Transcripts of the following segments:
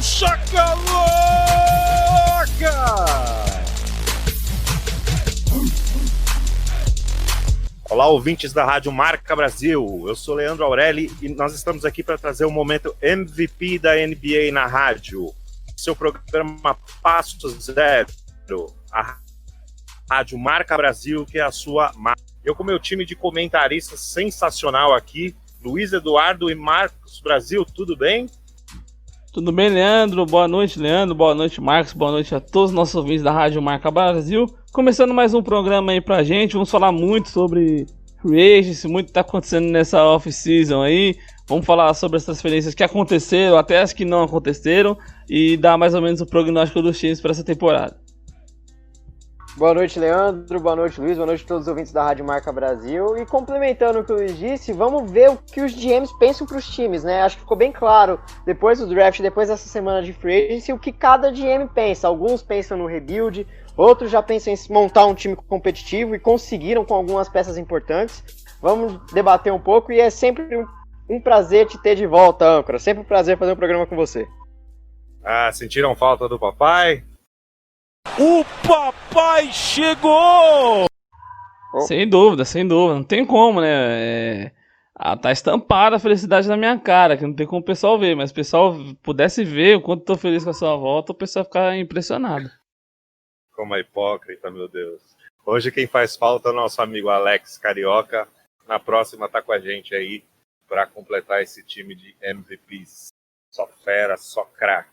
Chacaloca! Olá, ouvintes da Rádio Marca Brasil. Eu sou Leandro Aureli e nós estamos aqui para trazer o momento MVP da NBA na rádio. Seu programa Passo Zero, a Rádio Marca Brasil, que é a sua marca. Eu com meu time de comentaristas sensacional aqui, Luiz Eduardo e Marcos Brasil, tudo bem? Tudo bem, Leandro? Boa noite, Leandro. Boa noite, Marcos. Boa noite a todos os nossos ouvintes da Rádio Marca Brasil. Começando mais um programa aí pra gente. Vamos falar muito sobre free agency, muito que tá acontecendo nessa off-season aí. Vamos falar sobre as transferências que aconteceram, até as que não aconteceram, e dar mais ou menos o prognóstico dos times para essa temporada. Boa noite, Leandro. Boa noite, Luiz. Boa noite a todos os ouvintes da Rádio Marca Brasil. E complementando o que o Luiz disse, vamos ver o que os GMs pensam para os times, né? Acho que ficou bem claro, depois do draft, depois dessa semana de free agency, o que cada GM pensa. Alguns pensam no rebuild, outros já pensam em montar um time competitivo e conseguiram com algumas peças importantes. Vamos debater um pouco e é sempre um prazer te ter de volta, âncora. Sempre um prazer fazer um programa com você. Ah, sentiram falta do papai? O papai chegou! Sem dúvida, sem dúvida. Não tem como, né? Tá estampada a felicidade na minha cara, que não tem como o pessoal ver, mas se o pessoal pudesse ver o quanto eu tô feliz com a sua volta, o pessoal ia ficar impressionado. Como é hipócrita, meu Deus. Hoje quem faz falta é o nosso amigo Alex Carioca. Na próxima tá com a gente aí para completar esse time de MVPs. Só fera, só craque.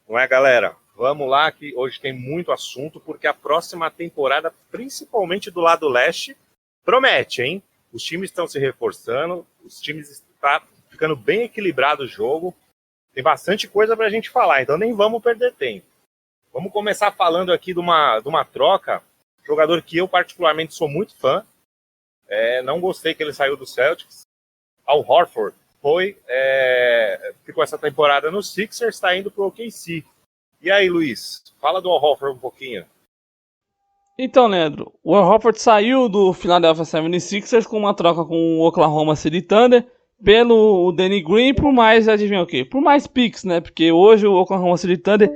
Não é, galera? Vamos lá, que hoje tem muito assunto, porque a próxima temporada, principalmente do lado leste, promete, hein? Os times estão se reforçando, os times estão ficando bem equilibrado o jogo. Tem bastante coisa pra gente falar, então nem vamos perder tempo. Vamos começar falando aqui de uma troca, jogador que eu particularmente sou muito fã. Não gostei que ele saiu do Celtics. Al Horford ficou essa temporada no Sixers, está indo pro OKC. E aí, Luiz, fala do Al Horford um pouquinho. Então, Leandro, o Al Horford saiu do Philadelphia 76ers com uma troca com o Oklahoma City Thunder pelo Danny Green por mais, adivinha o quê? Por mais picks, né? Porque hoje o Oklahoma City Thunder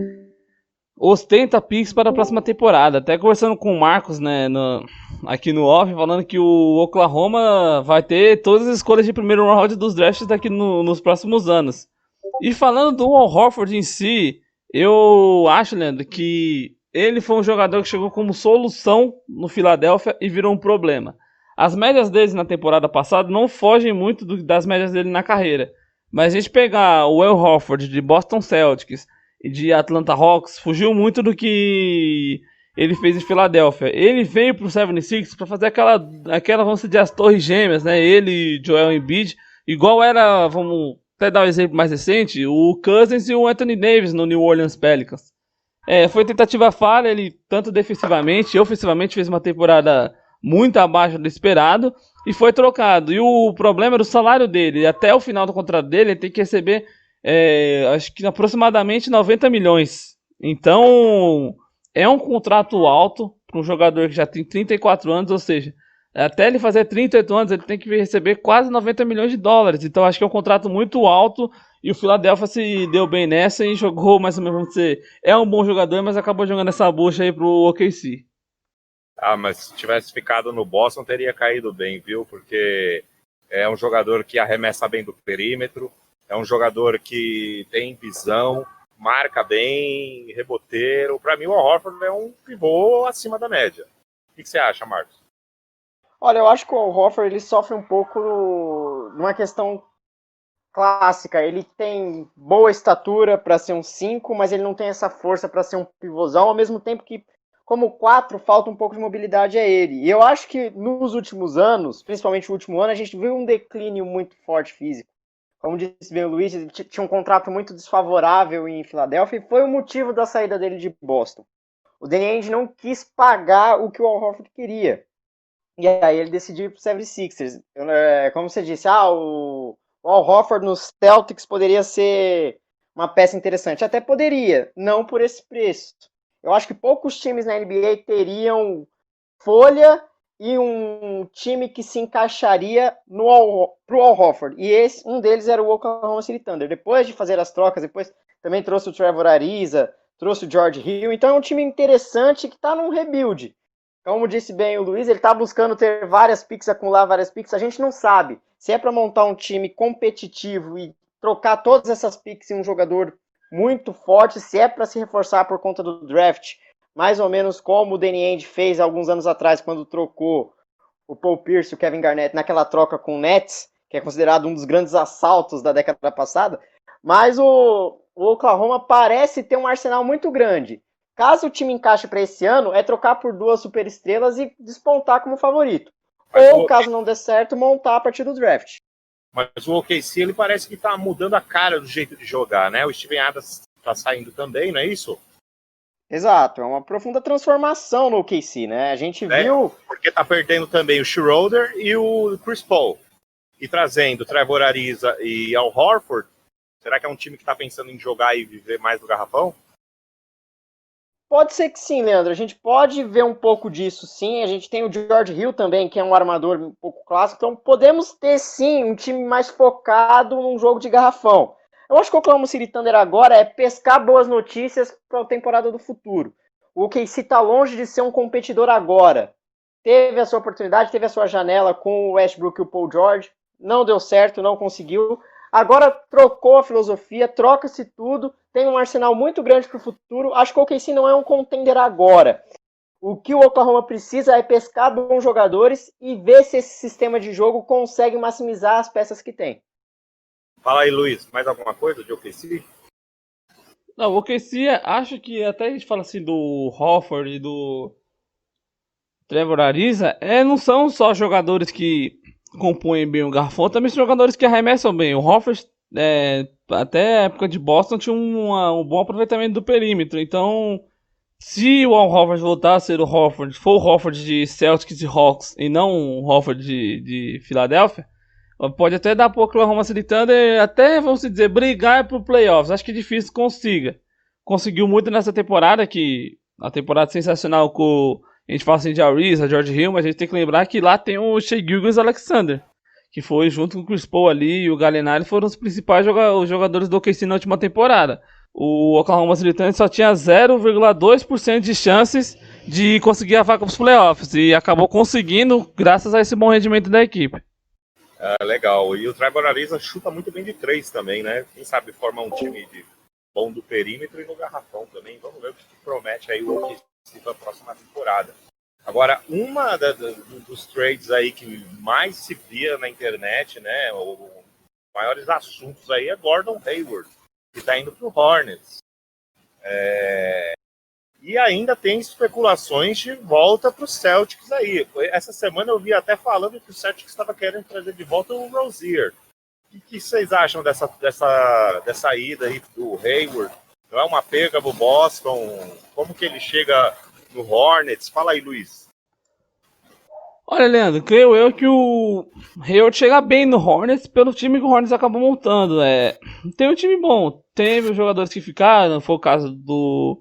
ostenta picks para a próxima temporada. Até conversando com o Marcos, né, aqui no off, falando que o Oklahoma vai ter todas as escolhas de primeiro round dos drafts daqui nos próximos anos. E falando do Al Horford em si, eu acho, Leandro, que ele foi um jogador que chegou como solução no Philadelphia e virou um problema. As médias dele na temporada passada não fogem muito das médias dele na carreira. Mas a gente pegar o Al Horford de Boston Celtics e de Atlanta Hawks, fugiu muito do que ele fez em Filadélfia. Ele veio pro 76ers para fazer aquela, vamos dizer, as torres gêmeas, né? Ele e Joel Embiid, igual era, vamos até dar um exemplo mais recente, o Cousins e o Anthony Davis no New Orleans Pelicans. Foi tentativa falha, ele tanto defensivamente e ofensivamente fez uma temporada muito abaixo do esperado e foi trocado. E o problema era o salário dele. Até o final do contrato dele, ele tem que receber acho que aproximadamente 90 milhões. Então, é um contrato alto para um jogador que já tem 34 anos, ou seja, até ele fazer 38 anos, ele tem que receber quase 90 milhões de dólares. Então, acho que é um contrato muito alto e o Philadelphia se deu bem nessa e jogou mais ou menos, vamos dizer, é um bom jogador, mas acabou jogando essa bucha aí pro OKC. Ah, mas se tivesse ficado no Boston, teria caído bem, viu? Porque é um jogador que arremessa bem do perímetro, é um jogador que tem visão, marca bem, reboteiro. Para mim, o Al Horford é um pivô acima da média. O que você acha, Marcos? Olha, eu acho que o Al Horford ele sofre um pouco numa questão clássica. Ele tem boa estatura para ser um 5, mas ele não tem essa força para ser um pivôzão, ao mesmo tempo que, como 4, falta um pouco de mobilidade a ele. E eu acho que nos últimos anos, principalmente no último ano, a gente viu um declínio muito forte físico. Como disse bem o Luiz, ele tinha um contrato muito desfavorável em Filadélfia e foi o motivo da saída dele de Boston. O Danny Ainge não quis pagar o que o Al Horford queria. E aí ele decidiu ir para o 76ers. Como você disse, o Al Horford nos Celtics poderia ser uma peça interessante. Até poderia, não por esse preço. Eu acho que poucos times na NBA teriam folha e um time que se encaixaria pro Al Horford. E um deles era o Oklahoma City Thunder. Depois de fazer as trocas, depois também trouxe o Trevor Ariza, trouxe o George Hill, então é um time interessante que está num rebuild. Como disse bem o Luiz, ele está buscando ter várias picks, acumular várias picks, a gente não sabe se é para montar um time competitivo e trocar todas essas picks em um jogador muito forte, se é para se reforçar por conta do draft, mais ou menos como o Danny Ainge fez alguns anos atrás, quando trocou o Paul Pierce e o Kevin Garnett naquela troca com o Nets, que é considerado um dos grandes assaltos da década passada, mas o Oklahoma parece ter um arsenal muito grande. Caso o time encaixe para esse ano, é trocar por 2 superestrelas e despontar como favorito. Ou, caso não dê certo, montar a partir do draft. Mas o OKC, ele parece que está mudando a cara do jeito de jogar, né? O Steven Adams está saindo também, não é isso? Exato, é uma profunda transformação no OKC, né? A gente viu... Porque tá perdendo também o Schroeder e o Chris Paul. E trazendo o Trevor Ariza e Al Horford, será que é um time que está pensando em jogar e viver mais do garrafão? Pode ser que sim, Leandro. A gente pode ver um pouco disso, sim. A gente tem o George Hill também, que é um armador um pouco clássico. Então podemos ter, sim, um time mais focado num jogo de garrafão. Eu acho que o Oklahoma City Thunder agora é pescar boas notícias para a temporada do futuro. O OKC está longe de ser um competidor agora. Teve a sua oportunidade, teve a sua janela com o Westbrook e o Paul George. Não deu certo, não conseguiu. Agora trocou a filosofia, troca-se tudo, tem um arsenal muito grande para o futuro. Acho que o OKC não é um contender agora. O que o Oklahoma precisa é pescar bons jogadores e ver se esse sistema de jogo consegue maximizar as peças que tem. Fala aí, Luiz, mais alguma coisa de OKC? Não, o OKC, acho que até a gente fala assim do Horford e do Trevor Ariza, não são só jogadores que compõem bem o garrafão, também são jogadores que arremessam bem. O Horford, até a época de Boston, tinha um bom aproveitamento do perímetro. Então, se o Al Horford voltar a ser o Horford, for o Horford de Celtics e Hawks e não o Horford de Filadélfia, pode até dar pro Oklahoma City Thunder, até, vamos dizer, brigar pro playoffs. Acho que é difícil consiga. Conseguiu muito nessa temporada, que a temporada sensacional com... A gente fala assim de Ariza, George Hill, mas a gente tem que lembrar que lá tem o Shai Gilgeous-Alexander, que foi junto com o Chris Paul ali e o Gallinari, foram os principais jogadores do OKC na última temporada. O Oklahoma City Thunder só tinha 0,2% de chances de conseguir a vaga para os playoffs e acabou conseguindo graças a esse bom rendimento da equipe. Legal. E o Trevor Ariza chuta muito bem de 3 também, né? Quem sabe forma um time bom do perímetro e no garrafão também. Vamos ver o que promete aí o OKC para a próxima temporada. Agora, uma dos trades aí que mais se via na internet, né? Os maiores assuntos aí é Gordon Hayward, que está indo para o Hornets. E ainda tem especulações de volta para os Celtics aí. Essa semana eu vi até falando que o Celtics estava querendo trazer de volta o Rozier. O que vocês acham dessa ida aí do Hayward? Não é uma pega pro Boston? Como que ele chega no Hornets? Fala aí, Luiz. Olha, Leandro, creio eu que o Hayward chega bem no Hornets pelo time que o Hornets acabou montando. Tem um time bom, teve os jogadores que ficaram, foi o caso do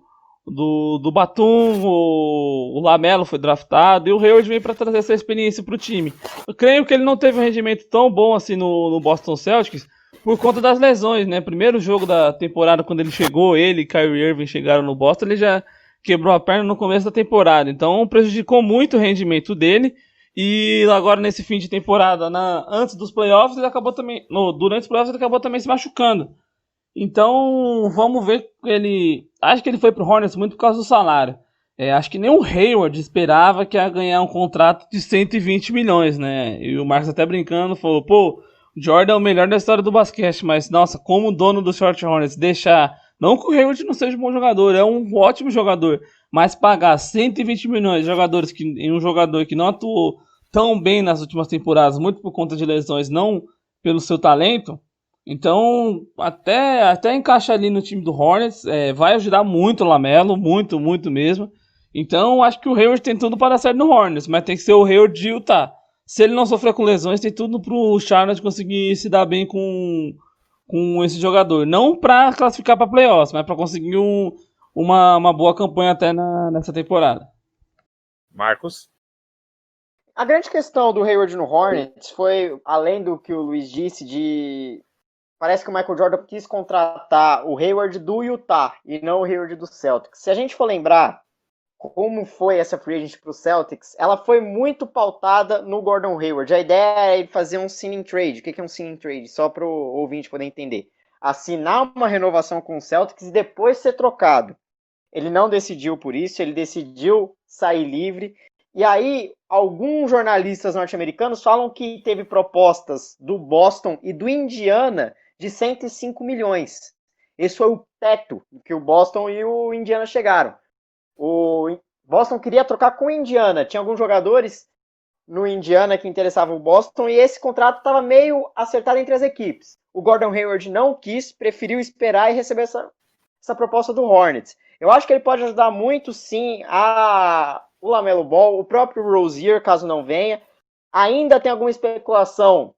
Batum, o Lamelo foi draftado, e o Hayward veio para trazer essa experiência para o time. Eu creio que ele não teve um rendimento tão bom assim no Boston Celtics, por conta das lesões, né? Primeiro jogo da temporada, quando ele chegou, ele e Kyrie Irving chegaram no Boston, ele já quebrou a perna no começo da temporada. Então prejudicou muito o rendimento dele. E agora nesse fim de temporada, antes dos playoffs, ele acabou também. Durante os playoffs ele acabou também se machucando. Então vamos ver ele. Acho que ele foi pro Hornets muito por causa do salário. Acho que nem o Hayward esperava que ia ganhar um contrato de 120 milhões, né? E o Marcos até brincando falou, pô, Jordan é o melhor da história do basquete, mas nossa, como dono do Charlotte Hornets deixar, não que o Hayward não seja um bom jogador, é um ótimo jogador, mas pagar 120 milhões em um jogador que não atuou tão bem nas últimas temporadas, muito por conta de lesões, não pelo seu talento, então até encaixa ali no time do Hornets, vai ajudar muito o Lamelo, muito, muito mesmo. Então acho que o Hayward tem tudo para dar certo no Hornets, mas tem que ser o Hayward de Utah. Se ele não sofrer com lesões, tem tudo pro Charlotte conseguir se dar bem com esse jogador. Não para classificar para playoffs, mas para conseguir uma boa campanha até nessa temporada. Marcos? A grande questão do Hayward no Hornets foi, além do que o Luiz disse, de parece que o Michael Jordan quis contratar o Hayward do Utah e não o Hayward do Celtics. Se a gente for lembrar como foi essa free agent para o Celtics, ela foi muito pautada no Gordon Hayward. A ideia é fazer um signing trade. O que é um signing trade? Só para o ouvinte poder entender. Assinar uma renovação com o Celtics e depois ser trocado. Ele não decidiu por isso, ele decidiu sair livre. E aí, alguns jornalistas norte-americanos falam que teve propostas do Boston e do Indiana de 105 milhões. Esse foi o teto que o Boston e o Indiana chegaram. O Boston queria trocar com o Indiana. Tinha alguns jogadores no Indiana que interessavam o Boston e esse contrato estava meio acertado entre as equipes. O Gordon Hayward não quis, preferiu esperar e receber essa proposta do Hornets. Eu acho que ele pode ajudar muito, sim, o LaMelo Ball, o próprio Rozier, caso não venha. Ainda tem alguma especulação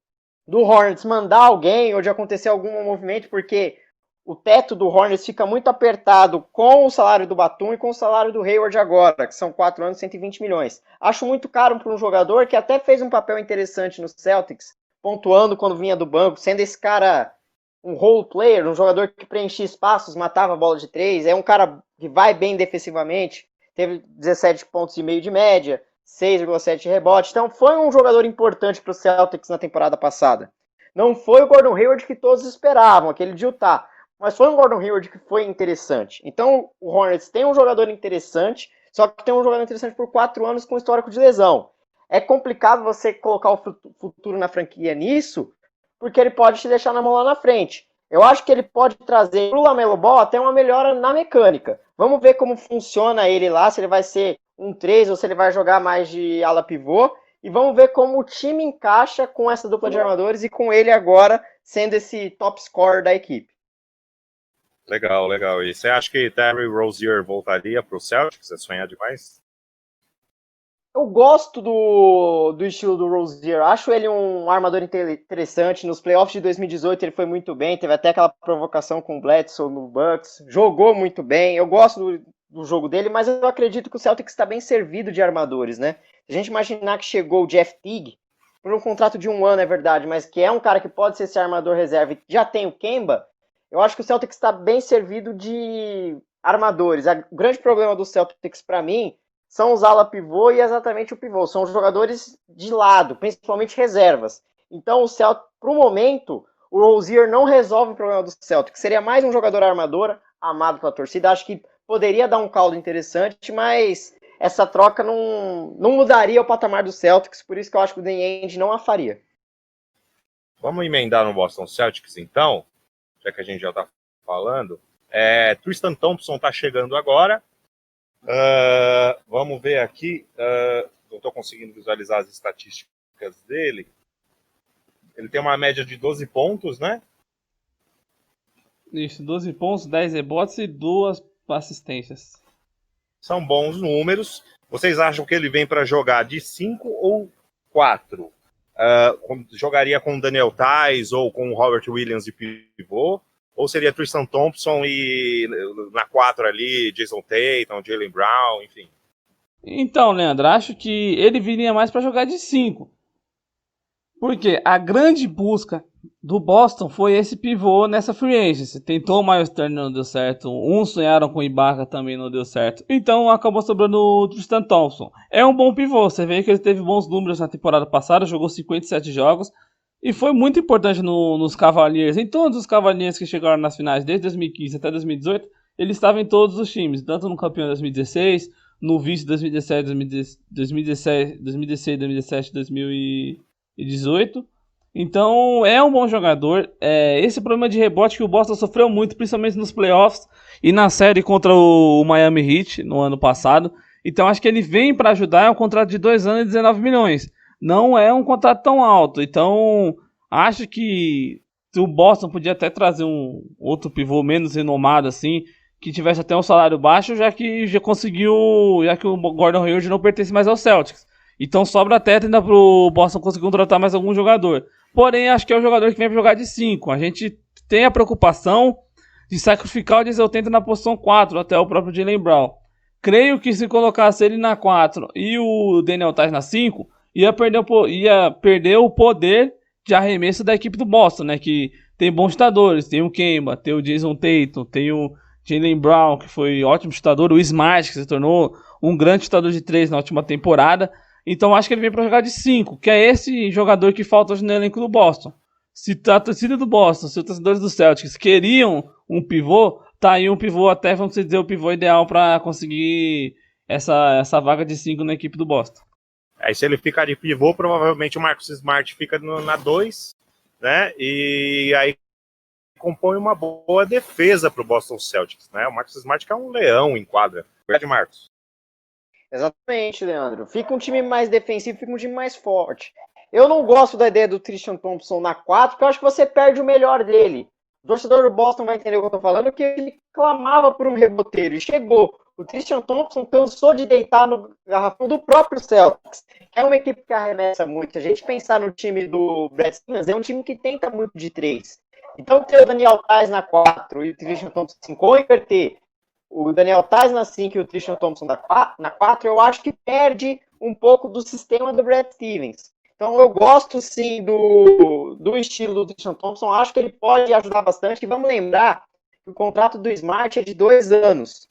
do Hornets mandar alguém ou de acontecer algum movimento, porque o teto do Hornets fica muito apertado com o salário do Batum e com o salário do Hayward agora, que são 4 anos, 120 milhões. Acho muito caro para um jogador que até fez um papel interessante no Celtics, pontuando quando vinha do banco, sendo esse cara um role player, um jogador que preenchia espaços, matava a bola de 3, é um cara que vai bem defensivamente, teve 17 pontos e meio de média, 6,7 de rebote, então foi um jogador importante para o Celtics na temporada passada. Não foi o Gordon Hayward que todos esperavam, aquele de Utah, mas foi um Gordon Hayward que foi interessante. Então o Hornets tem um jogador interessante, só que tem um jogador interessante por 4 anos com histórico de lesão. É complicado você colocar o futuro na franquia nisso, porque ele pode te deixar na mão lá na frente. Eu acho que ele pode trazer para o LaMelo Ball até uma melhora na mecânica. Vamos ver como funciona ele lá, se ele vai ser um 3 ou se ele vai jogar mais de ala pivô. E vamos ver como o time encaixa com essa dupla de armadores e com ele agora sendo esse top scorer da equipe. Legal, legal. E você acha que Terry Rozier voltaria para o Celtics? É sonhar demais? Eu gosto do estilo do Rozier, acho ele um armador interessante. Nos playoffs de 2018 ele foi muito bem, teve até aquela provocação com o Bledsoe no Bucks, jogou muito bem, eu gosto do jogo dele, mas eu acredito que o Celtics está bem servido de armadores, né? Se a gente imaginar que chegou o Jeff Teague, por um contrato de 1 ano, é verdade, mas que é um cara que pode ser esse armador reserva e já tem o Kemba, eu acho que o Celtics está bem servido de armadores. O grande problema do Celtics para mim são os ala pivô e exatamente o pivô. São os jogadores de lado, principalmente reservas. Então, o Celtics, para o momento, o Rozier não resolve o problema do Celtics. Seria mais um jogador armador, amado pela torcida. Acho que poderia dar um caldo interessante, mas essa troca não mudaria o patamar do Celtics. Por isso que eu acho que o Dan Ainge não a faria. Vamos emendar no Boston Celtics, então, já que a gente já está falando. Tristan Thompson está chegando agora. Vamos ver aqui. Não estou conseguindo visualizar as estatísticas dele. Ele tem uma média de 12 pontos, né? Isso, 12 pontos, 10 rebotes e 2 assistências. São bons números. Vocês acham que ele vem para jogar de 5 ou 4? Jogaria com o Daniel Theis ou com o Robert Williams de pivô? Ou seria Tristan Thompson e na 4 ali, Jason Tatum, Jaylen Brown, enfim? Então, Leandro, acho que ele viria mais para jogar de 5. Porque a grande busca do Boston foi esse pivô nessa free agency. Tentou o Miles Turner, não deu certo. Uns sonharam com o Ibaka, também não deu certo. Então acabou sobrando o Tristan Thompson. É um bom pivô. Você vê que ele teve bons números na temporada passada. Jogou 57 jogos. E foi muito importante nos Cavaliers. Em todos os Cavaliers que chegaram nas finais, desde 2015 até 2018, ele estava em todos os times. Tanto no campeão 2016, no vice 2017, 2016, 2017, 2018. Então é um bom jogador. Esse problema de rebote que o Boston sofreu muito, principalmente nos playoffs e na série contra o Miami Heat no ano passado. Então acho que ele vem para ajudar. É um contrato de 2 anos e 19 milhões. Não é um contrato tão alto. Então acho que o Boston podia até trazer um outro pivô menos renomado assim, que tivesse até um salário baixo, já que o Gordon Hayward não pertence mais ao Celtics. Então sobra até ainda pro Boston conseguir contratar mais algum jogador. Porém, acho que é o jogador que vem para jogar de 5. A gente tem a preocupação de sacrificar o Jason Tatum na posição 4, até o próprio Jaylen Brown. Creio que se colocasse ele na 4 e o Daniel Theis na 5, ia perder o poder de arremesso da equipe do Boston, né? Que tem bons chutadores, tem o Kemba, tem o Jason Tatum, tem o Jaylen Brown, que foi ótimo chutador, o Smart, que se tornou um grande chutador de 3 na última temporada. Então acho que ele vem para jogar de 5, que é esse jogador que falta hoje no elenco do Boston. Se a torcida do Boston, se os torcedores do Celtics queriam um pivô, tá aí um pivô, até vamos dizer, o pivô ideal para conseguir essa vaga de 5 na equipe do Boston. Aí se ele ficar de pivô, provavelmente o Marcus Smart fica na 2, né? E aí compõe uma boa defesa para o Boston Celtics, né? O Marcus Smart que é um leão em quadra. Verdade, Marcos? Exatamente, Leandro. Fica um time mais defensivo, fica um time mais forte. Eu não gosto da ideia do Tristan Thompson na 4, porque eu acho que você perde o melhor dele. O torcedor do Boston vai entender o que eu tô falando, que ele clamava por um reboteiro e chegou. O Tristan Thompson cansou de deitar no garrafão do próprio Celtics. É uma equipe que arremessa muito. Se a gente pensar no time do Brad Stevens, é um time que tenta muito de 3. Então ter o Daniel Theis na 4 e o Tristan Thompson 5, ou inverter o Daniel Theis na 5 e o Tristan Thompson na 4, eu acho que perde um pouco do sistema do Brad Stevens. Então eu gosto sim do estilo do Tristan Thompson, acho que ele pode ajudar bastante. E vamos lembrar que o contrato do Smart é de 2 anos,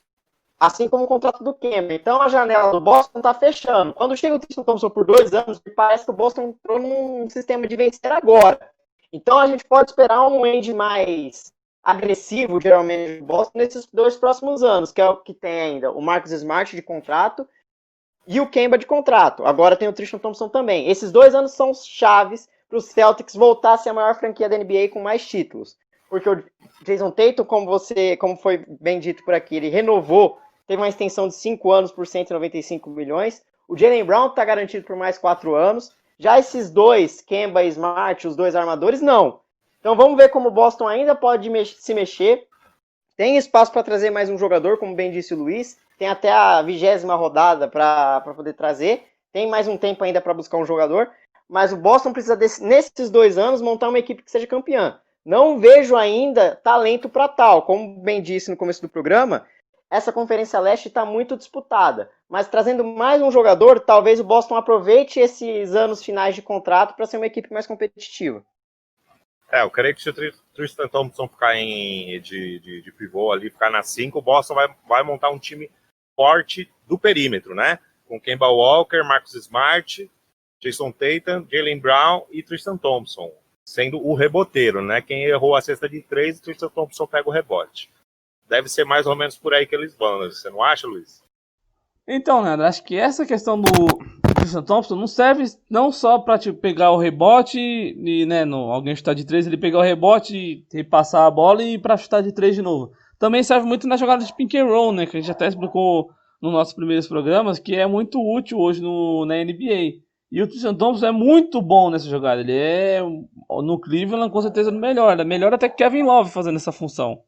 assim como o contrato do Kemba. Então a janela do Boston está fechando. Quando chega o Tristan Thompson por 2 anos, parece que o Boston entrou num sistema de vencer agora. Então a gente pode esperar um end mais agressivo, geralmente, do Boston nesses 2 próximos anos, que é o que tem ainda o Marcus Smart de contrato e o Kemba de contrato. Agora tem o Tristan Thompson também. Esses 2 anos são chaves para o Celtics voltar a ser a maior franquia da NBA com mais títulos. Porque o Jason Tatum, como foi bem dito por aqui, ele renovou, teve uma extensão de 5 anos por 195 milhões. O Jaylen Brown está garantido por mais 4 anos. Já esses 2, Kemba e Smart, os 2 armadores, não. Então vamos ver como o Boston ainda pode se mexer. Tem espaço para trazer mais um jogador, como bem disse o Luiz. Tem até a 20ª rodada para poder trazer. Tem mais um tempo ainda para buscar um jogador. Mas o Boston precisa, nesses 2 anos, montar uma equipe que seja campeã. Não vejo ainda talento para tal. Como bem disse no começo do programa, essa Conferência Leste está muito disputada. Mas trazendo mais um jogador, talvez o Boston aproveite esses anos finais de contrato para ser uma equipe mais competitiva. Eu creio que se o Tristan Thompson ficar de pivô ali, ficar na 5, o Boston vai montar um time forte do perímetro, né? Com Kemba Walker, Marcus Smart, Jason Tatum, Jaylen Brown e Tristan Thompson, sendo o reboteiro, né? Quem errou a cesta de 3, o Tristan Thompson pega o rebote. Deve ser mais ou menos por aí que eles vão, né? Você não acha, Luiz? Então, Leandro, acho que essa questão do Tristan Thompson não serve não só pra pegar o rebote e, né, alguém chutar de 3, ele pegar o rebote e passar a bola e pra chutar de 3 de novo. Também serve muito na jogada de pick and roll, né, que a gente até explicou nos nossos primeiros programas, que é muito útil hoje na NBA. E o Tristan Thompson é muito bom nessa jogada. Ele é, no Cleveland, com certeza, melhor. É melhor até que Kevin Love fazendo essa função.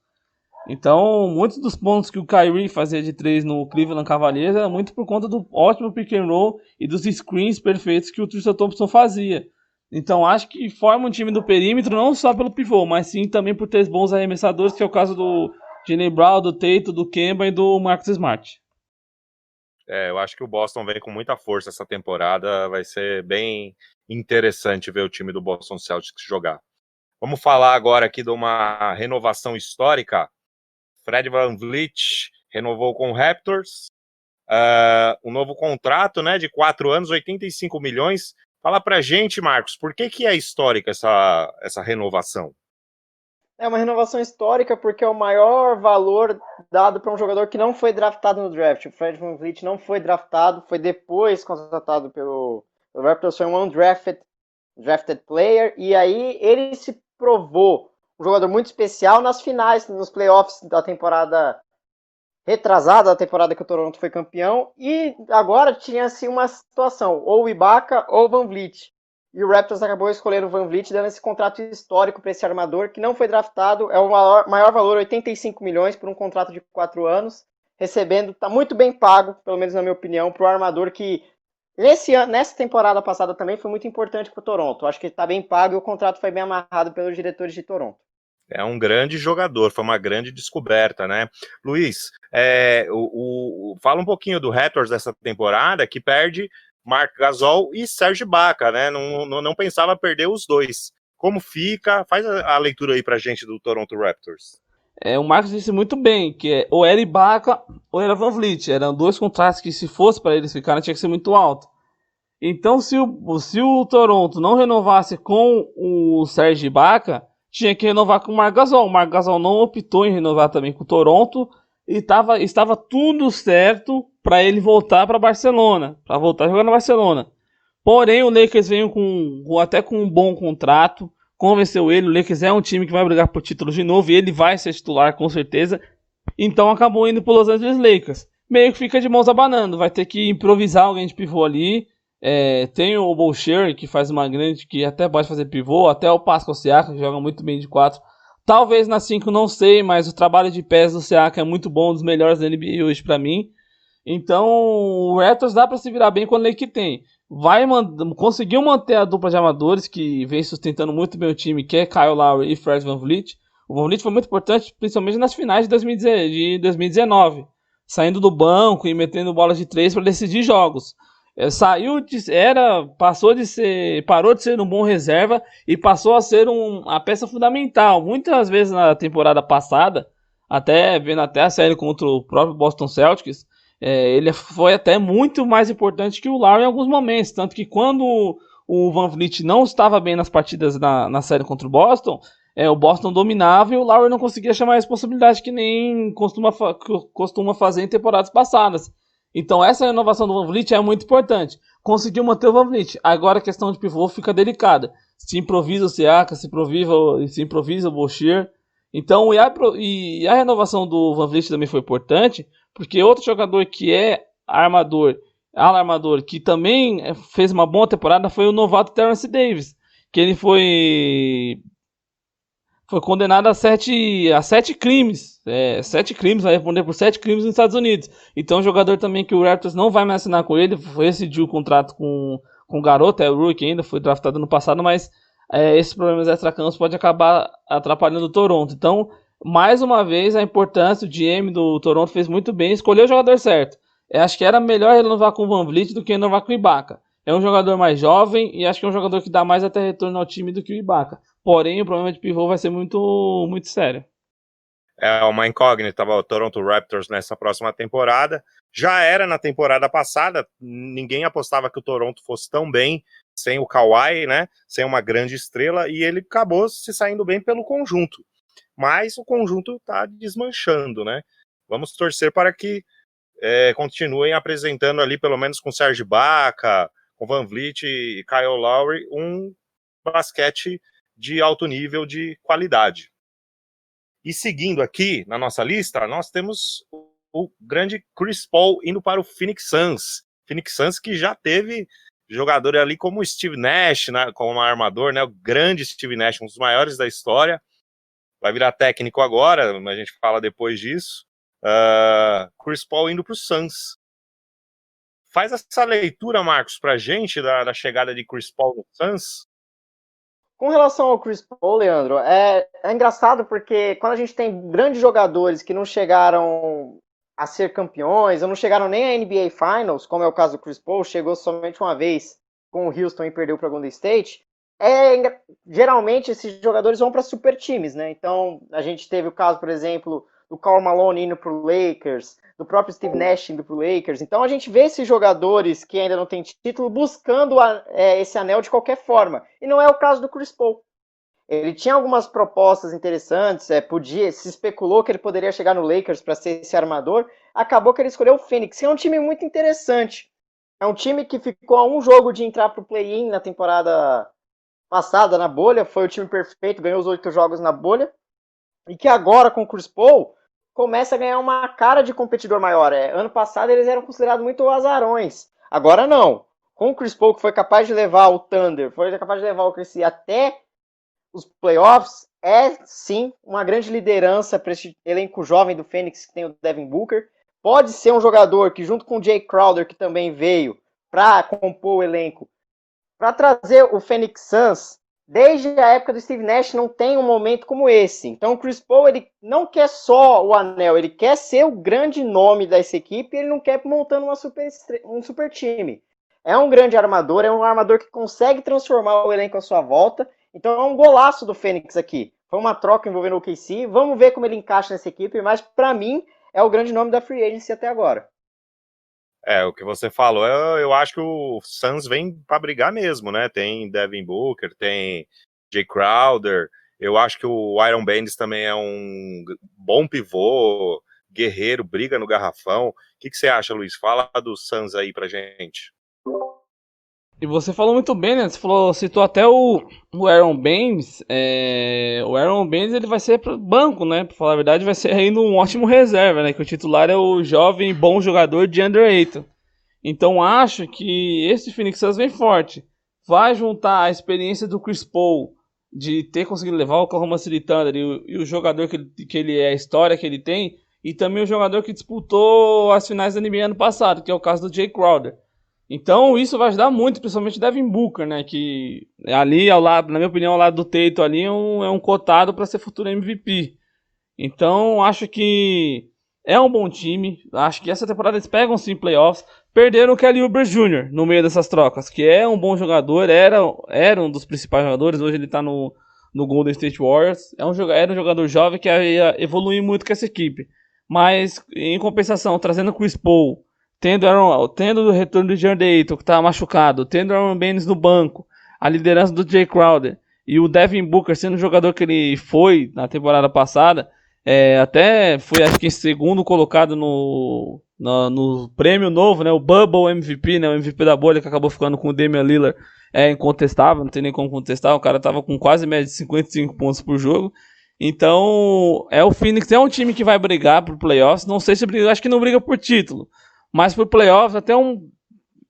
Então, muitos dos pontos que o Kyrie fazia de 3 no Cleveland Cavaliers era muito por conta do ótimo pick and roll e dos screens perfeitos que o Tristan Thompson fazia. Então, acho que forma um time do perímetro não só pelo pivô, mas sim também por ter bons arremessadores, que é o caso do Jaylen Brown, do Tatum, do Kemba e do Marcus Smart. Eu acho que o Boston vem com muita força essa temporada. Vai ser bem interessante ver o time do Boston Celtics jogar. Vamos falar agora aqui de uma renovação histórica. Fred VanVleet renovou com o Raptors, um novo contrato, né, de 4 anos, 85 milhões. Fala pra gente, Marcos, por que é histórica essa renovação? É uma renovação histórica porque é o maior valor dado para um jogador que não foi draftado no draft. O Fred VanVleet não foi draftado, foi depois contratado pelo Raptors, foi um undrafted player, e aí ele se provou um jogador muito especial nas finais, nos playoffs da temporada retrasada, da temporada que o Toronto foi campeão, e agora tinha-se uma situação, ou o Ibaka ou o VanVleet. E o Raptors acabou escolhendo o VanVleet, dando esse contrato histórico para esse armador, que não foi draftado, é o maior valor, 85 milhões por um contrato de 4 anos, recebendo, está muito bem pago, pelo menos na minha opinião, para o armador que nessa temporada passada também foi muito importante para o Toronto. Acho que está bem pago e o contrato foi bem amarrado pelos diretores de Toronto. É um grande jogador, foi uma grande descoberta, né? Luiz, fala um pouquinho do Raptors dessa temporada, que perde Marc Gasol e Serge Ibaka, né? Não pensava perder os dois. Como fica? Faz a leitura aí pra gente do Toronto Raptors. O Marcos disse muito bem, que ou era Ibaka ou era Van Vliet. Eram 2 contratos que, se fosse para eles ficarem, tinha que ser muito alto. Então, se o Toronto não renovasse com o Serge Ibaka, tinha que renovar com o Marc Gasol. O Marc Gasol não optou em renovar também com o Toronto e estava tudo certo para ele voltar para Barcelona, para voltar a jogar na Barcelona. Porém, o Lakers veio até com um bom contrato, convenceu ele. O Lakers é um time que vai brigar por títulos de novo e ele vai ser titular com certeza. Então acabou indo para Los Angeles Lakers. Meio que fica de mãos abanando, vai ter que improvisar alguém de pivô ali. Tem o Boucher, que faz uma grande, que até pode fazer pivô, até o Pascal Siakam, que joga muito bem de 4. Talvez na 5, não sei, mas o trabalho de pés do Siakam é muito bom, um dos melhores da NBA hoje pra mim. Então o Raptors dá pra se virar bem quando ele que tem. Conseguiu manter a dupla de armadores, que vem sustentando muito bem o time, que é Kyle Lowry e Fred VanVleet. O VanVleet foi muito importante, principalmente nas finais de 2019, saindo do banco e metendo bolas de 3 para decidir jogos. Parou de ser um bom reserva e passou a ser a peça fundamental. Muitas vezes na temporada passada, vendo até a série contra o próprio Boston Celtics, ele foi até muito mais importante que o Lowry em alguns momentos. Tanto que quando o VanVleet não estava bem nas partidas na série contra o Boston dominava e o Lowry não conseguia chamar a responsabilidade que nem costuma fazer em temporadas passadas. Então essa renovação do VanVleet é muito importante. Conseguiu manter o VanVleet. Agora a questão de pivô fica delicada. Se improvisa o Siakam, se improvisa o Boucher. Então, e a renovação do VanVleet também foi importante, porque outro jogador que é alarmador, que também fez uma boa temporada, foi o novato Terence Davis, que ele foi condenado a 7 crimes. 7 crimes, vai responder por 7 crimes nos Estados Unidos. Então, um jogador também que o Raptors não vai mais assinar com ele, rescindiu o contrato com o garoto, o Rookie ainda, foi draftado no passado, mas esses problemas extracampos podem acabar atrapalhando o Toronto. Então, mais uma vez, a importância, o GM do Toronto fez muito bem, escolheu o jogador certo. Acho que era melhor renovar com o VanVleet do que renovar com o Ibaka. É um jogador mais jovem e acho que é um jogador que dá mais até retorno ao time do que o Ibaka. Porém, o problema de pivô vai ser muito, muito sério. É uma incógnita o Toronto Raptors nessa próxima temporada. Já era na temporada passada, ninguém apostava que o Toronto fosse tão bem sem o Kawhi, né? Sem uma grande estrela, e ele acabou se saindo bem pelo conjunto. Mas o conjunto está desmanchando, né? Vamos torcer para que continuem apresentando ali, pelo menos com Serge Ibaka, com VanVleet e Kyle Lowry, um basquete de alto nível de qualidade. E seguindo aqui na nossa lista, nós temos o grande Chris Paul indo para o Phoenix Suns. Phoenix Suns que já teve jogador ali como o Steve Nash, né, como armador, né, o grande Steve Nash, um dos maiores da história. Vai virar técnico agora, mas a gente fala depois disso. Chris Paul indo para o Suns. Faz essa leitura, Marcos, para a gente da chegada de Chris Paul no Suns. Com relação ao Chris Paul, Leandro, é engraçado porque quando a gente tem grandes jogadores que não chegaram a ser campeões, ou não chegaram nem à NBA Finals, como é o caso do Chris Paul, chegou somente uma vez com o Houston e perdeu para o Golden State, geralmente esses jogadores vão para super times, né? Então a gente teve o caso, por exemplo, do Karl Malone indo para o Lakers, do próprio Steve Nash indo para o Lakers. Então a gente vê esses jogadores que ainda não têm título buscando esse anel de qualquer forma. E não é o caso do Chris Paul. Ele tinha algumas propostas interessantes, se especulou que ele poderia chegar no Lakers para ser esse armador. Acabou que ele escolheu o Phoenix, que é um time muito interessante. É um time que ficou a um jogo de entrar para o play-in na temporada passada, na bolha. Foi o time perfeito, ganhou os 8 jogos na bolha. E que agora, com o Chris Paul, começa a ganhar uma cara de competidor maior. Ano passado eles eram considerados muito azarões. Agora não. Com o Chris Paul, que foi capaz de levar o Thunder, foi capaz de levar o OKC até os playoffs, sim uma grande liderança para esse elenco jovem do Phoenix, que tem o Devin Booker. Pode ser um jogador que, junto com o Jay Crowder, que também veio para compor o elenco, para trazer o Phoenix Suns. Desde a época do Steve Nash não tem um momento como esse. Então o Chris Paul, ele não quer só o anel, ele quer ser o grande nome dessa equipe, ele não quer montando um super time. É um grande armador, é um armador que consegue transformar o elenco à sua volta. Então é um golaço do Phoenix aqui. Foi uma troca envolvendo o OKC. Vamos ver como ele encaixa nessa equipe, mas para mim é o grande nome da Free Agency até agora. O que você falou, eu acho que o Suns vem para brigar mesmo, né? Tem Devin Booker, tem Jay Crowder. Eu acho que o Iron Bands também é um bom pivô, guerreiro, briga no garrafão. O que você acha, Luiz? Fala do Suns aí pra gente. E você falou muito bem, né? Você citou até o Aaron Baines. O Aaron Baines ele vai ser pro banco, né? Pra falar a verdade, vai ser ainda um ótimo reserva, né? Que o titular é o jovem bom jogador DeAndre Ayton. Então acho que esse Phoenix Suns vem forte. Vai juntar a experiência do Chris Paul de ter conseguido levar o Oklahoma City Thunder e o jogador que ele é, a história que ele tem, e também o jogador que disputou as finais da NBA ano passado, que é o caso do Jay Crowder. Então isso vai ajudar muito, principalmente Devin Booker, né? Que ali ao lado, na minha opinião, ao lado do Tatum ali é um cotado para ser futuro MVP. Então acho que é um bom time. Acho que essa temporada eles pegam sim playoffs. Perderam o Kelly Oubre Jr. no meio dessas trocas, que é um bom jogador, era um dos principais jogadores. Hoje ele tá no Golden State Warriors. Era um jogador jovem que ia evoluir muito com essa equipe. Mas em compensação, trazendo o Chris Paul, tendo o retorno do DeAndre Ayton, que tá machucado, tendo o Aaron Baines no banco, a liderança do Jay Crowder e o Devin Booker sendo o jogador que ele foi na temporada passada, até foi acho que segundo colocado no prêmio novo, né, o Bubble MVP, né, o MVP da bolha, que acabou ficando com o Damian Lillard, incontestável, não tem nem como contestar, o cara tava com quase média de 55 pontos por jogo. Então, o Phoenix é um time que vai brigar por playoffs, não sei se briga, acho que não briga por título, mas por playoffs até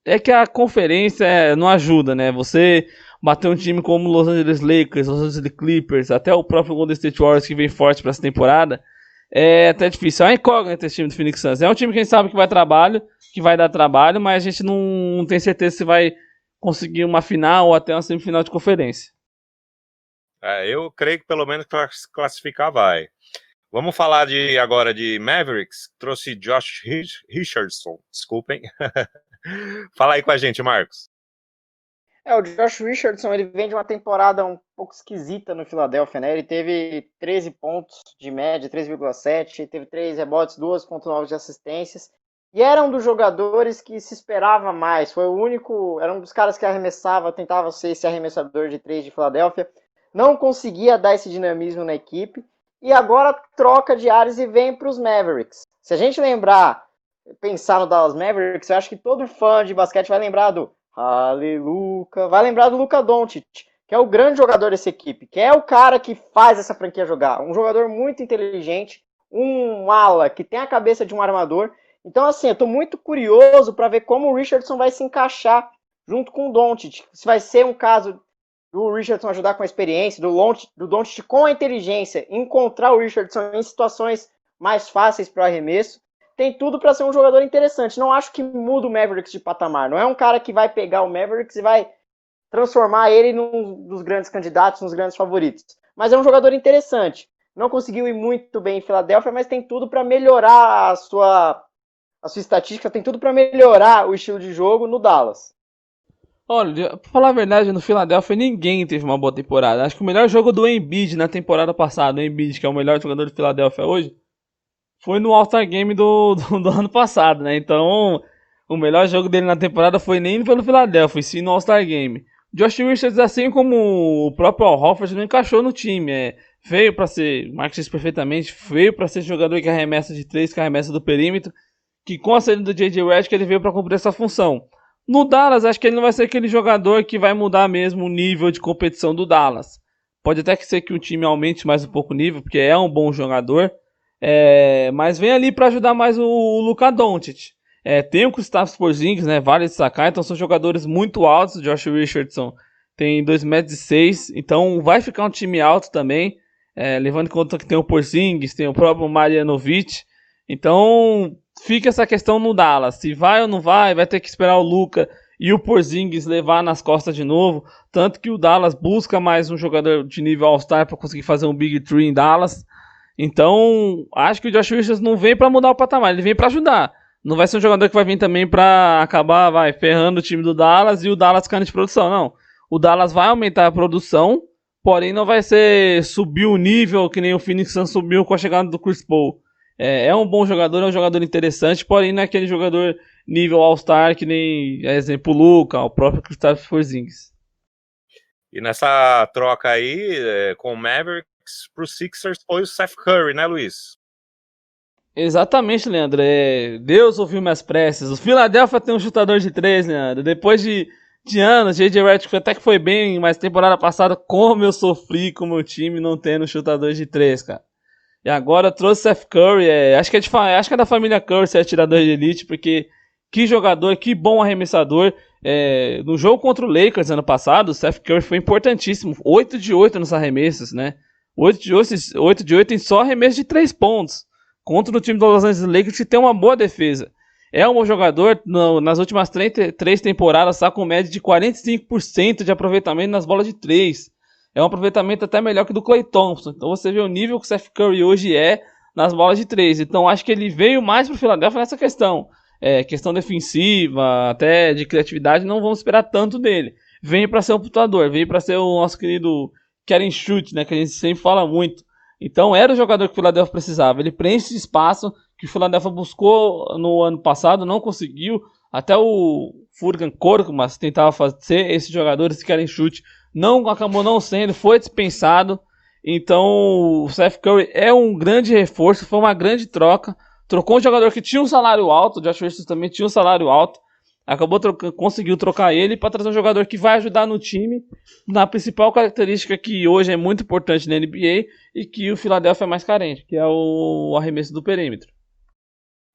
é que a conferência não ajuda, né? Você bater um time como Los Angeles Lakers, Los Angeles Clippers, até o próprio Golden State Warriors que vem forte para essa temporada, é até difícil. É uma incógnita esse time do Phoenix Suns. É um time que a gente sabe que vai dar trabalho, mas a gente não tem certeza se vai conseguir uma final ou até uma semifinal de conferência. Eu creio que pelo menos classificar vai. Vamos falar agora de Mavericks. Trouxe Josh Richardson, desculpem. Fala aí com a gente, Marcos. O Josh Richardson, ele vem de uma temporada um pouco esquisita no Philadelphia, né? Ele teve 13 pontos de média, 13,7, teve 3 rebotes, 2,9 de assistências. E era um dos jogadores que se esperava mais. Foi o único, era um dos caras que arremessava, tentava ser esse arremessador de 3 de Philadelphia. Não conseguia dar esse dinamismo na equipe. E agora troca de ares e vem para os Mavericks. Se a gente pensar no Dallas Mavericks, eu acho que todo fã de basquete vai lembrar do vai lembrar do Luka Doncic, que é o grande jogador dessa equipe, que é o cara que faz essa franquia jogar. Um jogador muito inteligente, um ala que tem a cabeça de um armador. Então, assim, eu tô muito curioso para ver como o Richardson vai se encaixar junto com o Doncic. Se vai ser um caso do Richardson ajudar com a experiência, do Doncic com a inteligência, encontrar o Richardson em situações mais fáceis para o arremesso. Tem tudo para ser um jogador interessante. Não acho que muda o Mavericks de patamar. Não é um cara que vai pegar o Mavericks e vai transformar ele num dos grandes candidatos, nos grandes favoritos. Mas é um jogador interessante. Não conseguiu ir muito bem em Filadélfia, mas tem tudo para melhorar a sua estatística, tem tudo para melhorar o estilo de jogo no Dallas. Olha, pra falar a verdade, no Philadelphia ninguém teve uma boa temporada. Acho que o melhor jogo do Embiid na temporada passada, o Embiid, que é o melhor jogador do Philadelphia hoje, foi no All-Star Game do ano passado, né? Então, o melhor jogo dele na temporada foi nem pelo Philadelphia, e sim no All-Star Game. Josh Richards, assim como o próprio Al Horford, não encaixou no time. Veio para ser, Marcos disse perfeitamente, veio para ser jogador que arremessa de 3, que arremessa do perímetro, que com a saída do J.J. Redick ele veio para cumprir essa função. No Dallas, acho que ele não vai ser aquele jogador que vai mudar mesmo o nível de competição do Dallas. Pode até ser que o time aumente mais um pouco o nível, porque é um bom jogador. Mas vem ali para ajudar mais o Luka Doncic. Tem o Kristaps Porzingis, né? Vale destacar. Então são jogadores muito altos. O Josh Richardson tem 2,6 metros. Então vai ficar um time alto também. Levando em conta que tem o Porzingis, tem o próprio Marjanovic. Então fica essa questão no Dallas. Se vai ou não vai ter que esperar o Luka e o Porzingis levar nas costas de novo. Tanto que o Dallas busca mais um jogador de nível All-Star para conseguir fazer um Big Three em Dallas. Então, acho que o Josh Richards não vem para mudar o patamar, ele vem para ajudar. Não vai ser um jogador que vai vir também para acabar ferrando o time do Dallas e o Dallas caindo de produção, não. O Dallas vai aumentar a produção, porém não vai ser subir o nível que nem o Phoenix Suns subiu com a chegada do Chris Paul. É um bom jogador, é um jogador interessante, porém não é aquele jogador nível All-Star que nem, exemplo, o Luka, o próprio Kristaps Porzingis. E nessa troca aí, com o Mavericks pro Sixers foi o Seth Curry, né, Luiz? Exatamente, Leandro. Deus ouviu minhas preces. O Philadelphia tem um chutador de 3, Leandro. Depois de anos, J.J. Redick até que foi bem, mas temporada passada, como eu sofri com o meu time não tendo chutador de 3, cara. E agora trouxe Seth Curry, acho que é da família Curry ser atirador de elite, porque que jogador, que bom arremessador. No jogo contra o Lakers ano passado, o Seth Curry foi importantíssimo, 8 de 8 nos arremessos, né? 8 de 8 em só arremesso de 3 pontos, contra o time do Los Angeles Lakers que tem uma boa defesa. É um bom jogador, nas últimas 3 temporadas está com média de 45% de aproveitamento nas bolas de 3. É um aproveitamento até melhor que do Klay Thompson. Então você vê o nível que o Seth Curry hoje é nas bolas de 3. Então acho que ele veio mais para o Philadelphia nessa questão. Questão defensiva, até de criatividade, não vamos esperar tanto dele. Vem para ser um pontuador, vem para ser o nosso querido Karen Shoot, né, que a gente sempre fala muito. Então era o jogador que o Philadelphia precisava. Ele preenche esse espaço que o Philadelphia buscou no ano passado, não conseguiu. Até o Furkan Korkmaz tentava fazer esse jogador, esse Karen Shoot, acabou não sendo, foi dispensado. Então o Seth Curry é um grande reforço, foi uma grande troca. Trocou um jogador que tinha um salário alto, o Josh Richardson também tinha um salário alto. Conseguiu trocar ele para trazer um jogador que vai ajudar no time, na principal característica que hoje é muito importante na NBA e que o Philadelphia é mais carente, que é o arremesso do perímetro.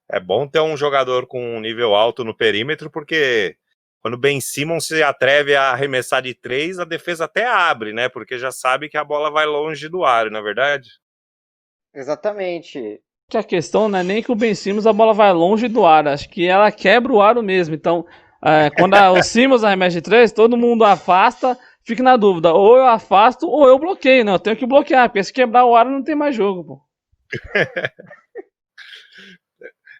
É bom ter um jogador com um nível alto no perímetro, porque quando o Ben Simmons se atreve a arremessar de 3, a defesa até abre, né? Porque já sabe que a bola vai longe do aro, não é verdade? Exatamente. A questão não é nem que o Ben Simmons a bola vai longe do aro, acho que ela quebra o aro mesmo. Então, quando o Simmons arremessa de 3, todo mundo afasta, fica na dúvida, ou eu afasto ou eu bloqueio, né? Eu tenho que bloquear, porque se quebrar o aro não tem mais jogo, pô.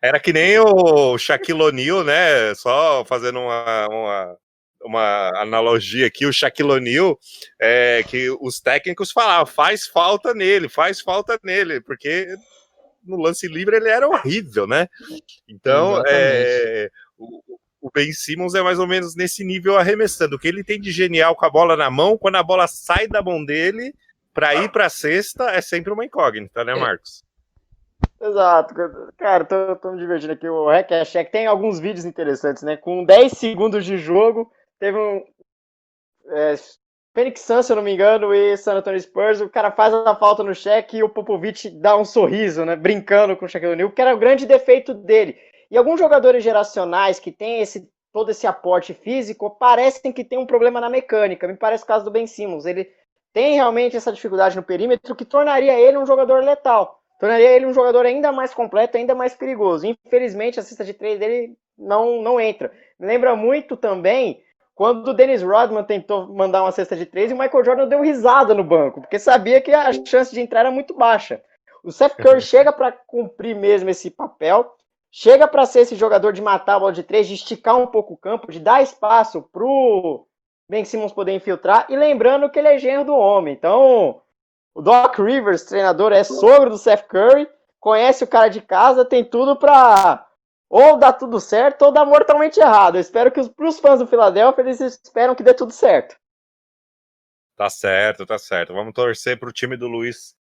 Era que nem o Shaquille O'Neal, né? Só fazendo uma analogia aqui, o Shaquille O'Neal, que os técnicos falavam, faz falta nele, porque no lance livre ele era horrível, né? Então, o Ben Simmons é mais ou menos nesse nível arremessando. O que ele tem de genial com a bola na mão, quando a bola sai da mão dele para ir para a cesta, é sempre uma incógnita, né, Marcos? Exato. Cara, tô me divertindo aqui. O Hack tem alguns vídeos interessantes, né? Com 10 segundos de jogo, teve um Phoenix Suns, se eu não me engano, e San Antonio Spurs, o cara faz a falta no Shaq e o Popovich dá um sorriso, né, brincando com o Shaquille O'Neal, que era o grande defeito dele. E alguns jogadores geracionais que têm todo esse aporte físico, parecem que tem um problema na mecânica. Me parece o caso do Ben Simmons. Ele tem realmente essa dificuldade no perímetro que tornaria ele um jogador letal. Tornaria ele um jogador ainda mais completo, ainda mais perigoso. Infelizmente, a cesta de 3 dele não entra. Me lembra muito também quando o Dennis Rodman tentou mandar uma cesta de 3 e o Michael Jordan deu risada no banco, porque sabia que a chance de entrar era muito baixa. O Seth Curry chega para cumprir mesmo esse papel, chega para ser esse jogador de matar a bola de 3, de esticar um pouco o campo, de dar espaço pro Ben Simmons poder infiltrar, e lembrando que ele é genro do homem. Então, o Doc Rivers, treinador, é sogro do Seth Curry, conhece o cara de casa, tem tudo para ou dar tudo certo ou dar mortalmente errado. Eu espero que os fãs do Philadelphia, eles esperam que dê tudo certo. Tá certo. Vamos torcer pro time do Luiz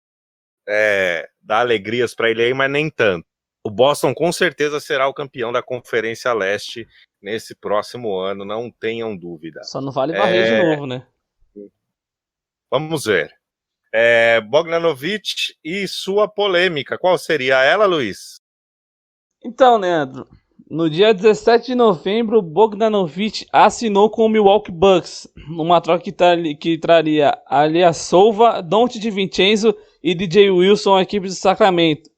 dar alegrias para ele aí, mas nem tanto. O Boston com certeza será o campeão da Conferência Leste nesse próximo ano, não tenham dúvida. Só não vale varrer de novo, né? Vamos ver. Bogdanovic e sua polêmica. Qual seria ela, Luiz? Então, Leandro, no dia 17 de novembro, o Bogdanovic assinou com o Milwaukee Bucks, numa troca que traria Alia Silva, Donte DiVincenzo e DJ Wilson, a equipe de Sacramento.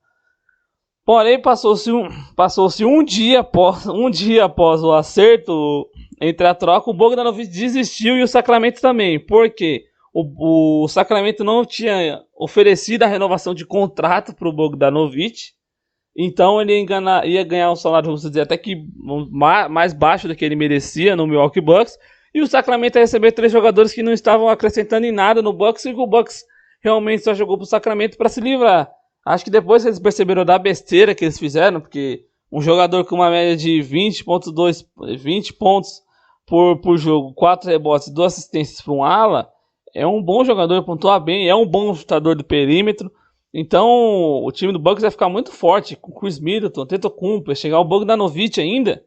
Porém, passou-se um dia após o acerto entre a troca, o Bogdanovic desistiu e o Sacramento também. Por quê? O Sacramento não tinha oferecido a renovação de contrato para o Bogdanovic. Então ele ia ganhar um salário, vamos dizer, até que mais baixo do que ele merecia no Milwaukee Bucks. E o Sacramento ia receber 3 jogadores que não estavam acrescentando em nada no Bucks, e o Bucks realmente só jogou pro Sacramento para se livrar. Acho que depois eles perceberam da besteira que eles fizeram, porque um jogador com uma média de 20 pontos por jogo, 4 rebotes e 2 assistências para um ala, é um bom jogador, pontua bem, é um bom chutador do perímetro. Então o time do Bucks vai ficar muito forte, com Chris Middleton, Antetokounmpo, chegar o Bogdanovic ainda.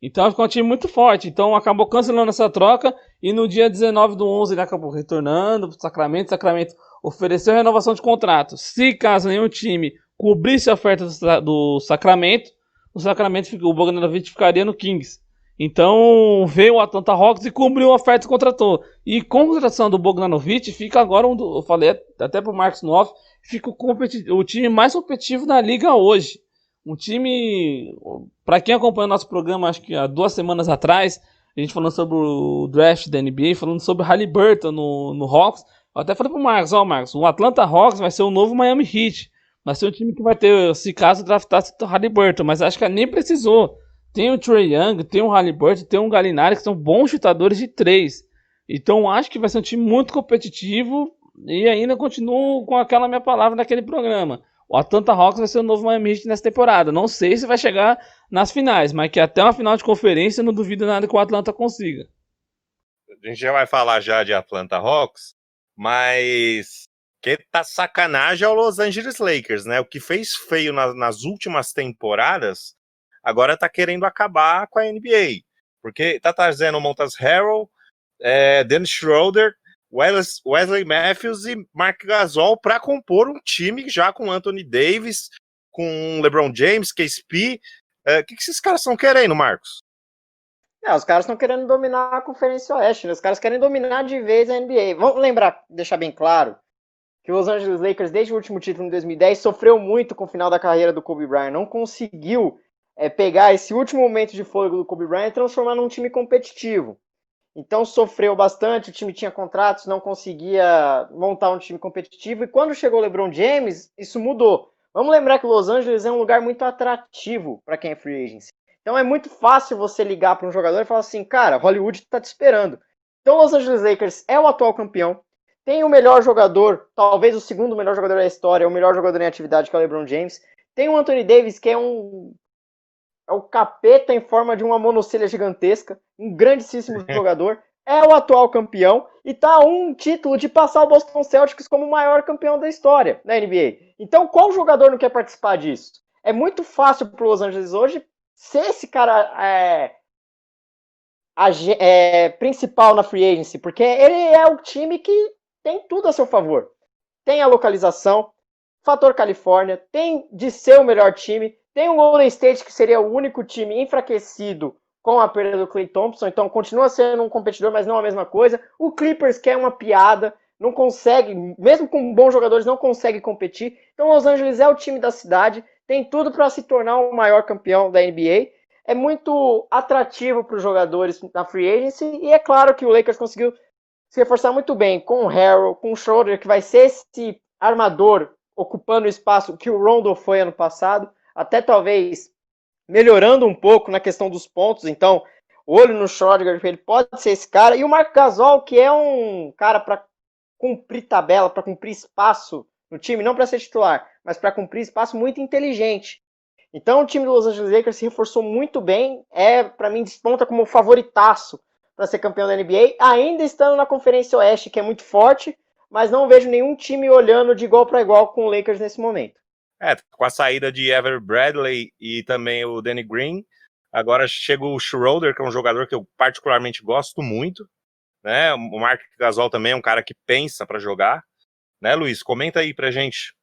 Então vai ficar um time muito forte. Então acabou cancelando essa troca e no dia 19/11 ele acabou retornando para o Sacramento. O Sacramento ofereceu renovação de contrato. Se caso nenhum time cobrisse a oferta do Sacramento, o Bogdanovic ficaria no Kings. Então veio o Atlanta Hawks e cobriu a oferta e contratou. E com a contratação do Bogdanovic, fica agora, eu falei até pro Marcos no off, fica o time mais competitivo da liga hoje. Um time, para quem acompanha o nosso programa, acho que há 2 semanas atrás, a gente falando sobre o draft da NBA, falando sobre o Haliburton no Hawks. Eu até falei pro Marcos, Marcos, o Atlanta Hawks vai ser o novo Miami Heat. Vai ser um time que vai ter, se caso draftasse o Haliburton, mas acho que nem precisou. Tem o Trae Young, tem o Haliburton, tem o Gallinari, que são bons chutadores de 3. Então acho que vai ser um time muito competitivo e ainda continuo com aquela minha palavra naquele programa. O Atlanta Hawks vai ser o novo Miami Heat nessa temporada. Não sei se vai chegar nas finais, mas que até uma final de conferência eu não duvido nada que o Atlanta consiga. A gente já vai falar já de Atlanta Hawks, mas que tá sacanagem é o Los Angeles Lakers, né? O que fez feio nas últimas temporadas, agora tá querendo acabar com a NBA. Porque tá trazendo o Montrezl Harrell, Dennis Schroeder, Wesley Matthews e Marc Gasol para compor um time já com Anthony Davis, com LeBron James, KCP. O que esses caras estão querendo, Marcos? Os caras estão querendo dominar a Conferência Oeste, né? Os caras querem dominar de vez a NBA. Vamos lembrar, deixar bem claro, que o Los Angeles Lakers, desde o último título em 2010, sofreu muito com o final da carreira do Kobe Bryant. Não conseguiu pegar esse último momento de fôlego do Kobe Bryant e transformar num time competitivo. Então sofreu bastante, o time tinha contratos, não conseguia montar um time competitivo. E quando chegou o LeBron James, isso mudou. Vamos lembrar que Los Angeles é um lugar muito atrativo para quem é free agency. Então é muito fácil você ligar para um jogador e falar assim, cara, Hollywood está te esperando. Então o Los Angeles Lakers é o atual campeão, tem o melhor jogador, talvez o segundo melhor jogador da história, o melhor jogador em atividade, que é o LeBron James. Tem o Anthony Davis, que é o capeta em forma de uma monocelha gigantesca, um grandíssimo jogador, é o atual campeão e tá a um título de passar o Boston Celtics como o maior campeão da história da NBA. Então qual jogador não quer participar disso? É muito fácil pro Los Angeles hoje ser esse cara principal na free agency, porque ele é o time que tem tudo a seu favor. Tem a localização, fator Califórnia, tem de ser o melhor time, tem o Golden State, que seria o único time enfraquecido com a perda do Klay Thompson, então continua sendo um competidor, mas não a mesma coisa. O Clippers, que é uma piada, não consegue, mesmo com bons jogadores, não consegue competir. Então Los Angeles é o time da cidade, tem tudo para se tornar o maior campeão da NBA. É muito atrativo para os jogadores na free agency, e é claro que o Lakers conseguiu se reforçar muito bem com o Harrell, com o Schroeder, que vai ser esse armador ocupando o espaço que o Rondo foi ano passado, até talvez melhorando um pouco na questão dos pontos. Então, olho no Schroeder, ele pode ser esse cara. E o Marc Gasol, que é um cara para cumprir tabela, para cumprir espaço no time, não para ser titular, mas para cumprir espaço, muito inteligente. Então, o time do Los Angeles Lakers se reforçou muito bem, para mim, desponta como favoritaço para ser campeão da NBA, ainda estando na Conferência Oeste, que é muito forte, mas não vejo nenhum time olhando de igual para igual com o Lakers nesse momento. Com a saída de Avery Bradley e também o Danny Green, agora chega o Schroeder, que é um jogador que eu particularmente gosto muito, né? O Marc Gasol também é um cara que pensa para jogar, né, Luiz? Comenta aí pra gente.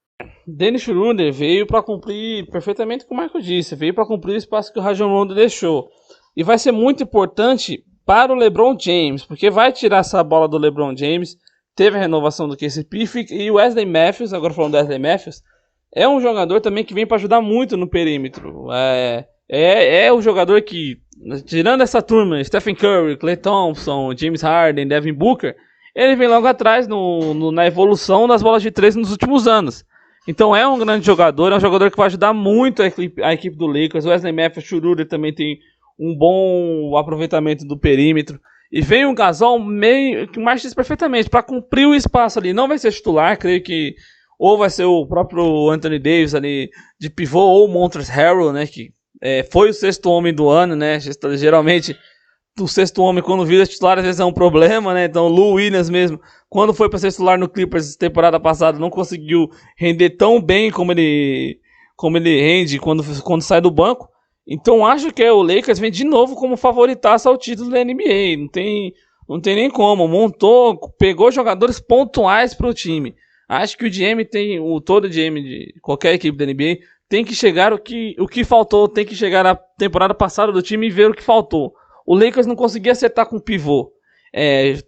Dennis Schroeder veio para cumprir perfeitamente o que o Marco disse, veio para cumprir o espaço que o Rajon Rondo deixou. E vai ser muito importante para o LeBron James, porque vai tirar essa bola do LeBron James. Teve a renovação do KCP e o Wesley Matthews, agora falando do Wesley Matthews, é um jogador também que vem para ajudar muito no perímetro. É o jogador que, tirando essa turma, Stephen Curry, Klay Thompson, James Harden, Devin Booker, ele vem logo atrás na evolução das bolas de 3 nos últimos anos. Então é um grande jogador, é um jogador que vai ajudar muito a equipe do Lakers. O Wesley Matthews, Schroeder também tem um bom aproveitamento do perímetro. E vem o Gasol meio que marcha perfeitamente para cumprir o espaço ali. Não vai ser titular, creio que ou vai ser o próprio Anthony Davis ali de pivô, ou o Montrezl Harrell, né, que foi o sexto homem do ano, né, geralmente o sexto homem quando vira titular às vezes é um problema, né, então o Lou Williams mesmo, quando foi para ser titular no Clippers temporada passada, não conseguiu render tão bem como ele rende quando sai do banco. Então acho que o Lakers vem de novo como favoritaço ao título da NBA, não tem nem como, pegou jogadores pontuais para o time. Acho que o GM todo GM de qualquer equipe da NBA tem que chegar o que faltou, tem que chegar na temporada passada do time e ver o que faltou. O Lakers não conseguia acertar com o pivô,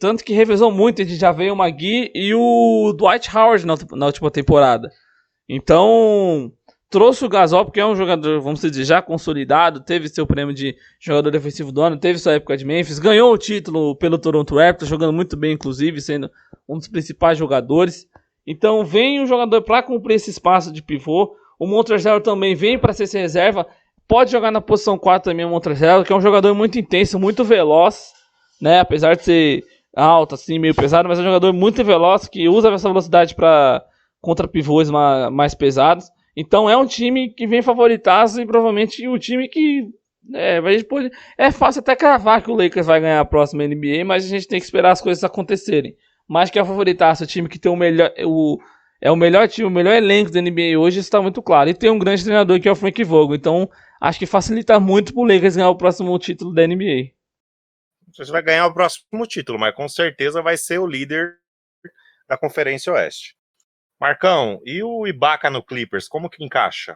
tanto que revezou muito entre JaVale McGee e o Dwight Howard na última temporada. Então, trouxe o Gasol porque é um jogador, vamos dizer, já consolidado, teve seu prêmio de jogador defensivo do ano, teve sua época de Memphis, ganhou o título pelo Toronto Raptors, jogando muito bem, inclusive, sendo um dos principais jogadores. Então vem um jogador para cumprir esse espaço de pivô. O Montrezl Harrell também vem para ser reserva. Pode jogar na posição 4 também o Montrezl Harrell, que é um jogador muito intenso, muito veloz, né? Apesar de ser alto, assim, meio pesado, mas é um jogador muito veloz que usa essa velocidade para contra pivôs mais pesados. Então é um time que vem favoritaço e provavelmente o time que é fácil até cravar que o Lakers vai ganhar a próxima NBA, mas a gente tem que esperar as coisas acontecerem. Mas que é favoritaço, o time que tem o melhor time, o melhor elenco da NBA hoje, isso está muito claro. E tem um grande treinador que é o Frank Vogel, então acho que facilita muito pro Lakers ganhar o próximo título da NBA. Você vai ganhar o próximo título, mas com certeza vai ser o líder da Conferência Oeste. Marcão, e o Ibaka no Clippers, como que encaixa?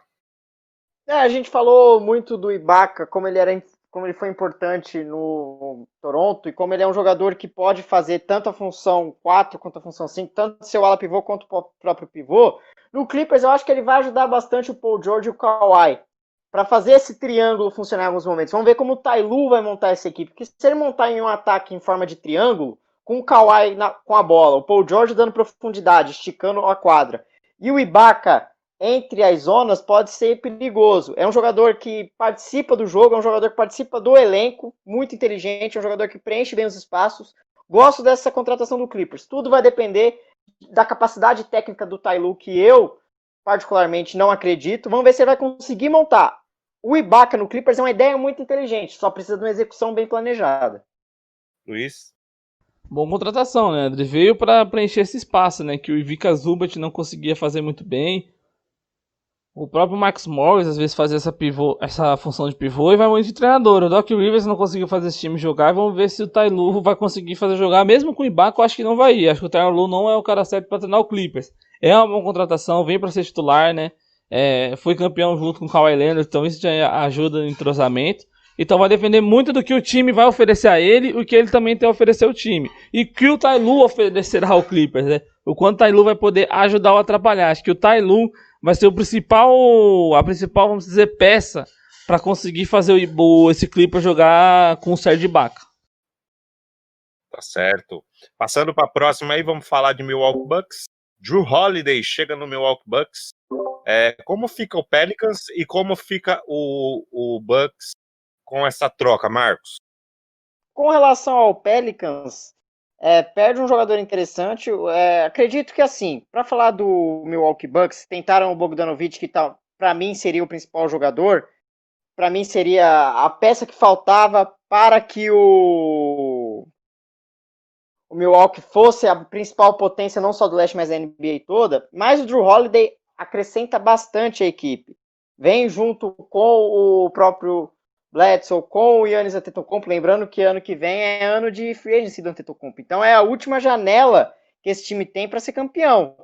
A gente falou muito do Ibaka, como ele foi importante no Toronto e como ele é um jogador que pode fazer tanto a função 4 quanto a função 5, tanto seu ala pivô quanto o próprio pivô. No Clippers eu acho que ele vai ajudar bastante o Paul George e o Kawhi para fazer esse triângulo funcionar em alguns momentos. Vamos ver como o Ty Lue vai montar essa equipe, porque se ele montar em um ataque em forma de triângulo, com o Kawhi com a bola, o Paul George dando profundidade, esticando a quadra, e o Ibaka entre as zonas, pode ser perigoso. É um jogador que participa do jogo, é um jogador que participa do elenco, muito inteligente, é um jogador que preenche bem os espaços. Gosto dessa contratação do Clippers. Tudo vai depender da capacidade técnica do Ty Lue, que eu particularmente não acredito. Vamos ver se ele vai conseguir montar. O Ibaka no Clippers é uma ideia muito inteligente, só precisa de uma execução bem planejada. Luiz? Boa contratação, né? Ele veio para preencher esse espaço, né? Que o Ivica Zubat não conseguia fazer muito bem. O próprio Max Morris às vezes fazia essa função de pivô e vai muito de treinador. O Doc Rivers não conseguiu fazer esse time jogar. Vamos ver se o Ty Lue vai conseguir fazer jogar. Mesmo com o Ibaka, eu acho que não vai ir. Acho que o Ty Lue não é o cara certo para treinar o Clippers. É uma boa contratação, vem para ser titular, né? Foi campeão junto com o Kawhi Leonard, então isso já ajuda no entrosamento. Então vai depender muito do que o time vai oferecer a ele e o que ele também tem a oferecer ao time. E que o Ty Lue oferecerá ao Clippers, né? O quanto o Ty Lue vai poder ajudar ou atrapalhar. Acho que o Ty Lue vai ser a principal, vamos dizer, peça para conseguir fazer esse Clippers jogar com o Serge Ibaka. Tá certo. Passando para a próxima aí, vamos falar de Milwaukee Bucks. Jrue Holiday chega no Milwaukee Bucks. Como fica o Pelicans e como fica o Bucks com essa troca, Marcos? Com relação ao Pelicans, perde um jogador interessante. Acredito que, assim, para falar do Milwaukee Bucks, tentaram o Bogdanovic, que para mim seria o principal jogador. Para mim seria a peça que faltava para que o Milwaukee fosse a principal potência, não só do leste, mas da NBA toda. Mas o Jrue Holiday acrescenta bastante a equipe. Vem junto com o próprio Bledsoe, com o Giannis Antetokounmpo, lembrando que ano que vem é ano de free agency do Antetokounmpo. Então é a última janela que esse time tem para ser campeão.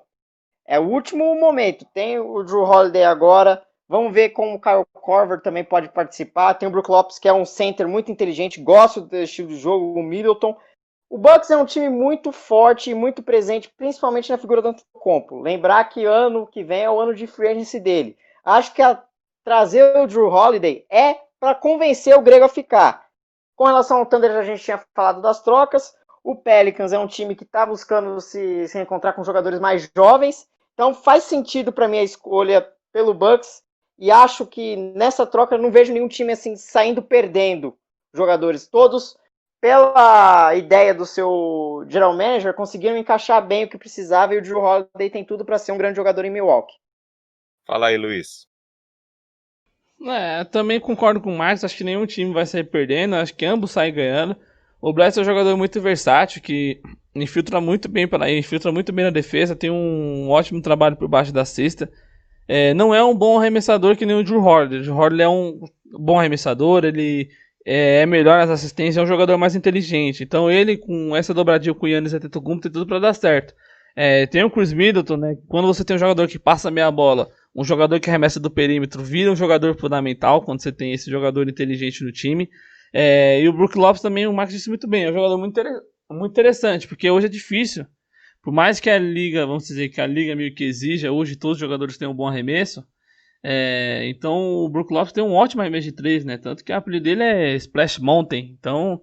É o último momento. Tem o Jrue Holiday agora. Vamos ver como o Kyle Korver também pode participar. Tem o Brook Lopes, que é um center muito inteligente. Gosto do estilo de jogo. O Middleton. O Bucks é um time muito forte e muito presente, principalmente na figura do Antetokounmpo. Lembrar que ano que vem é o ano de free agency dele. Acho que trazer o Jrue Holiday para convencer o grego a ficar. Com relação ao Thunder, a gente tinha falado das trocas. O Pelicans é um time que está buscando se encontrar com jogadores mais jovens. Então faz sentido para mim a escolha pelo Bucks. E acho que nessa troca eu não vejo nenhum time assim saindo perdendo jogadores. Todos pela ideia do seu general manager, conseguiram encaixar bem o que precisava e o Drew Holiday tem tudo para ser um grande jogador em Milwaukee. Fala aí, Luiz. Também concordo com o Marcos, acho que nenhum time vai sair perdendo, acho que ambos saem ganhando. O Bledsoe é um jogador muito versátil, que infiltra muito bem na defesa, tem um ótimo trabalho por baixo da cesta. Não é um bom arremessador que nem o Drew Holiday. O Drew Holiday é um bom arremessador, ele é melhor nas assistências, é um jogador mais inteligente. Então ele, com essa dobradinha com o Giannis Antetokounmpo, tem tudo para dar certo. Tem o Chris Middleton, né? Quando você tem um jogador que passa meia bola, um jogador que arremessa do perímetro, vira um jogador fundamental quando você tem esse jogador inteligente no time. E o Brook Lopes também, o Marcos disse muito bem, é um jogador muito interessante, porque hoje é difícil. Por mais que a liga, vamos dizer que a liga meio que exija, hoje todos os jogadores têm um bom arremesso. Então o Brook Lopes tem um ótimo arremesso de 3, né? Tanto que o apelido dele é Splash Mountain. Então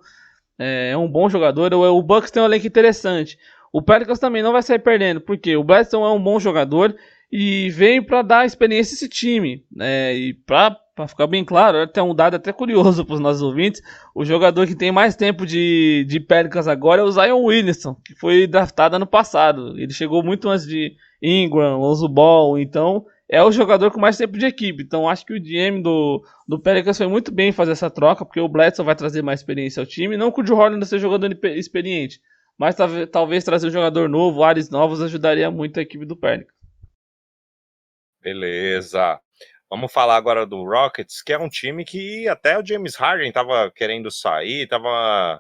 é um bom jogador. O Bucks tem um elenco interessante. O Pelicans também não vai sair perdendo, porque o Bledsoe é um bom jogador e veio para dar experiência a esse time. E para ficar bem claro, até um dado até curioso para os nossos ouvintes, o jogador que tem mais tempo de Pelicans agora é o Zion Williamson, que foi draftado ano passado. Ele chegou muito antes de Ingram, Lonzo Ball, então é o jogador com mais tempo de equipe. Então acho que o GM do Pelicans foi muito bem fazer essa troca, porque o Bledsoe vai trazer mais experiência ao time. Não que o Drew Holiday seja jogador experiente, mas talvez trazer um jogador novo, ares novos, ajudaria muito a equipe do Pelicans. Beleza. Vamos falar agora do Rockets, que é um time que até o James Harden estava querendo sair, o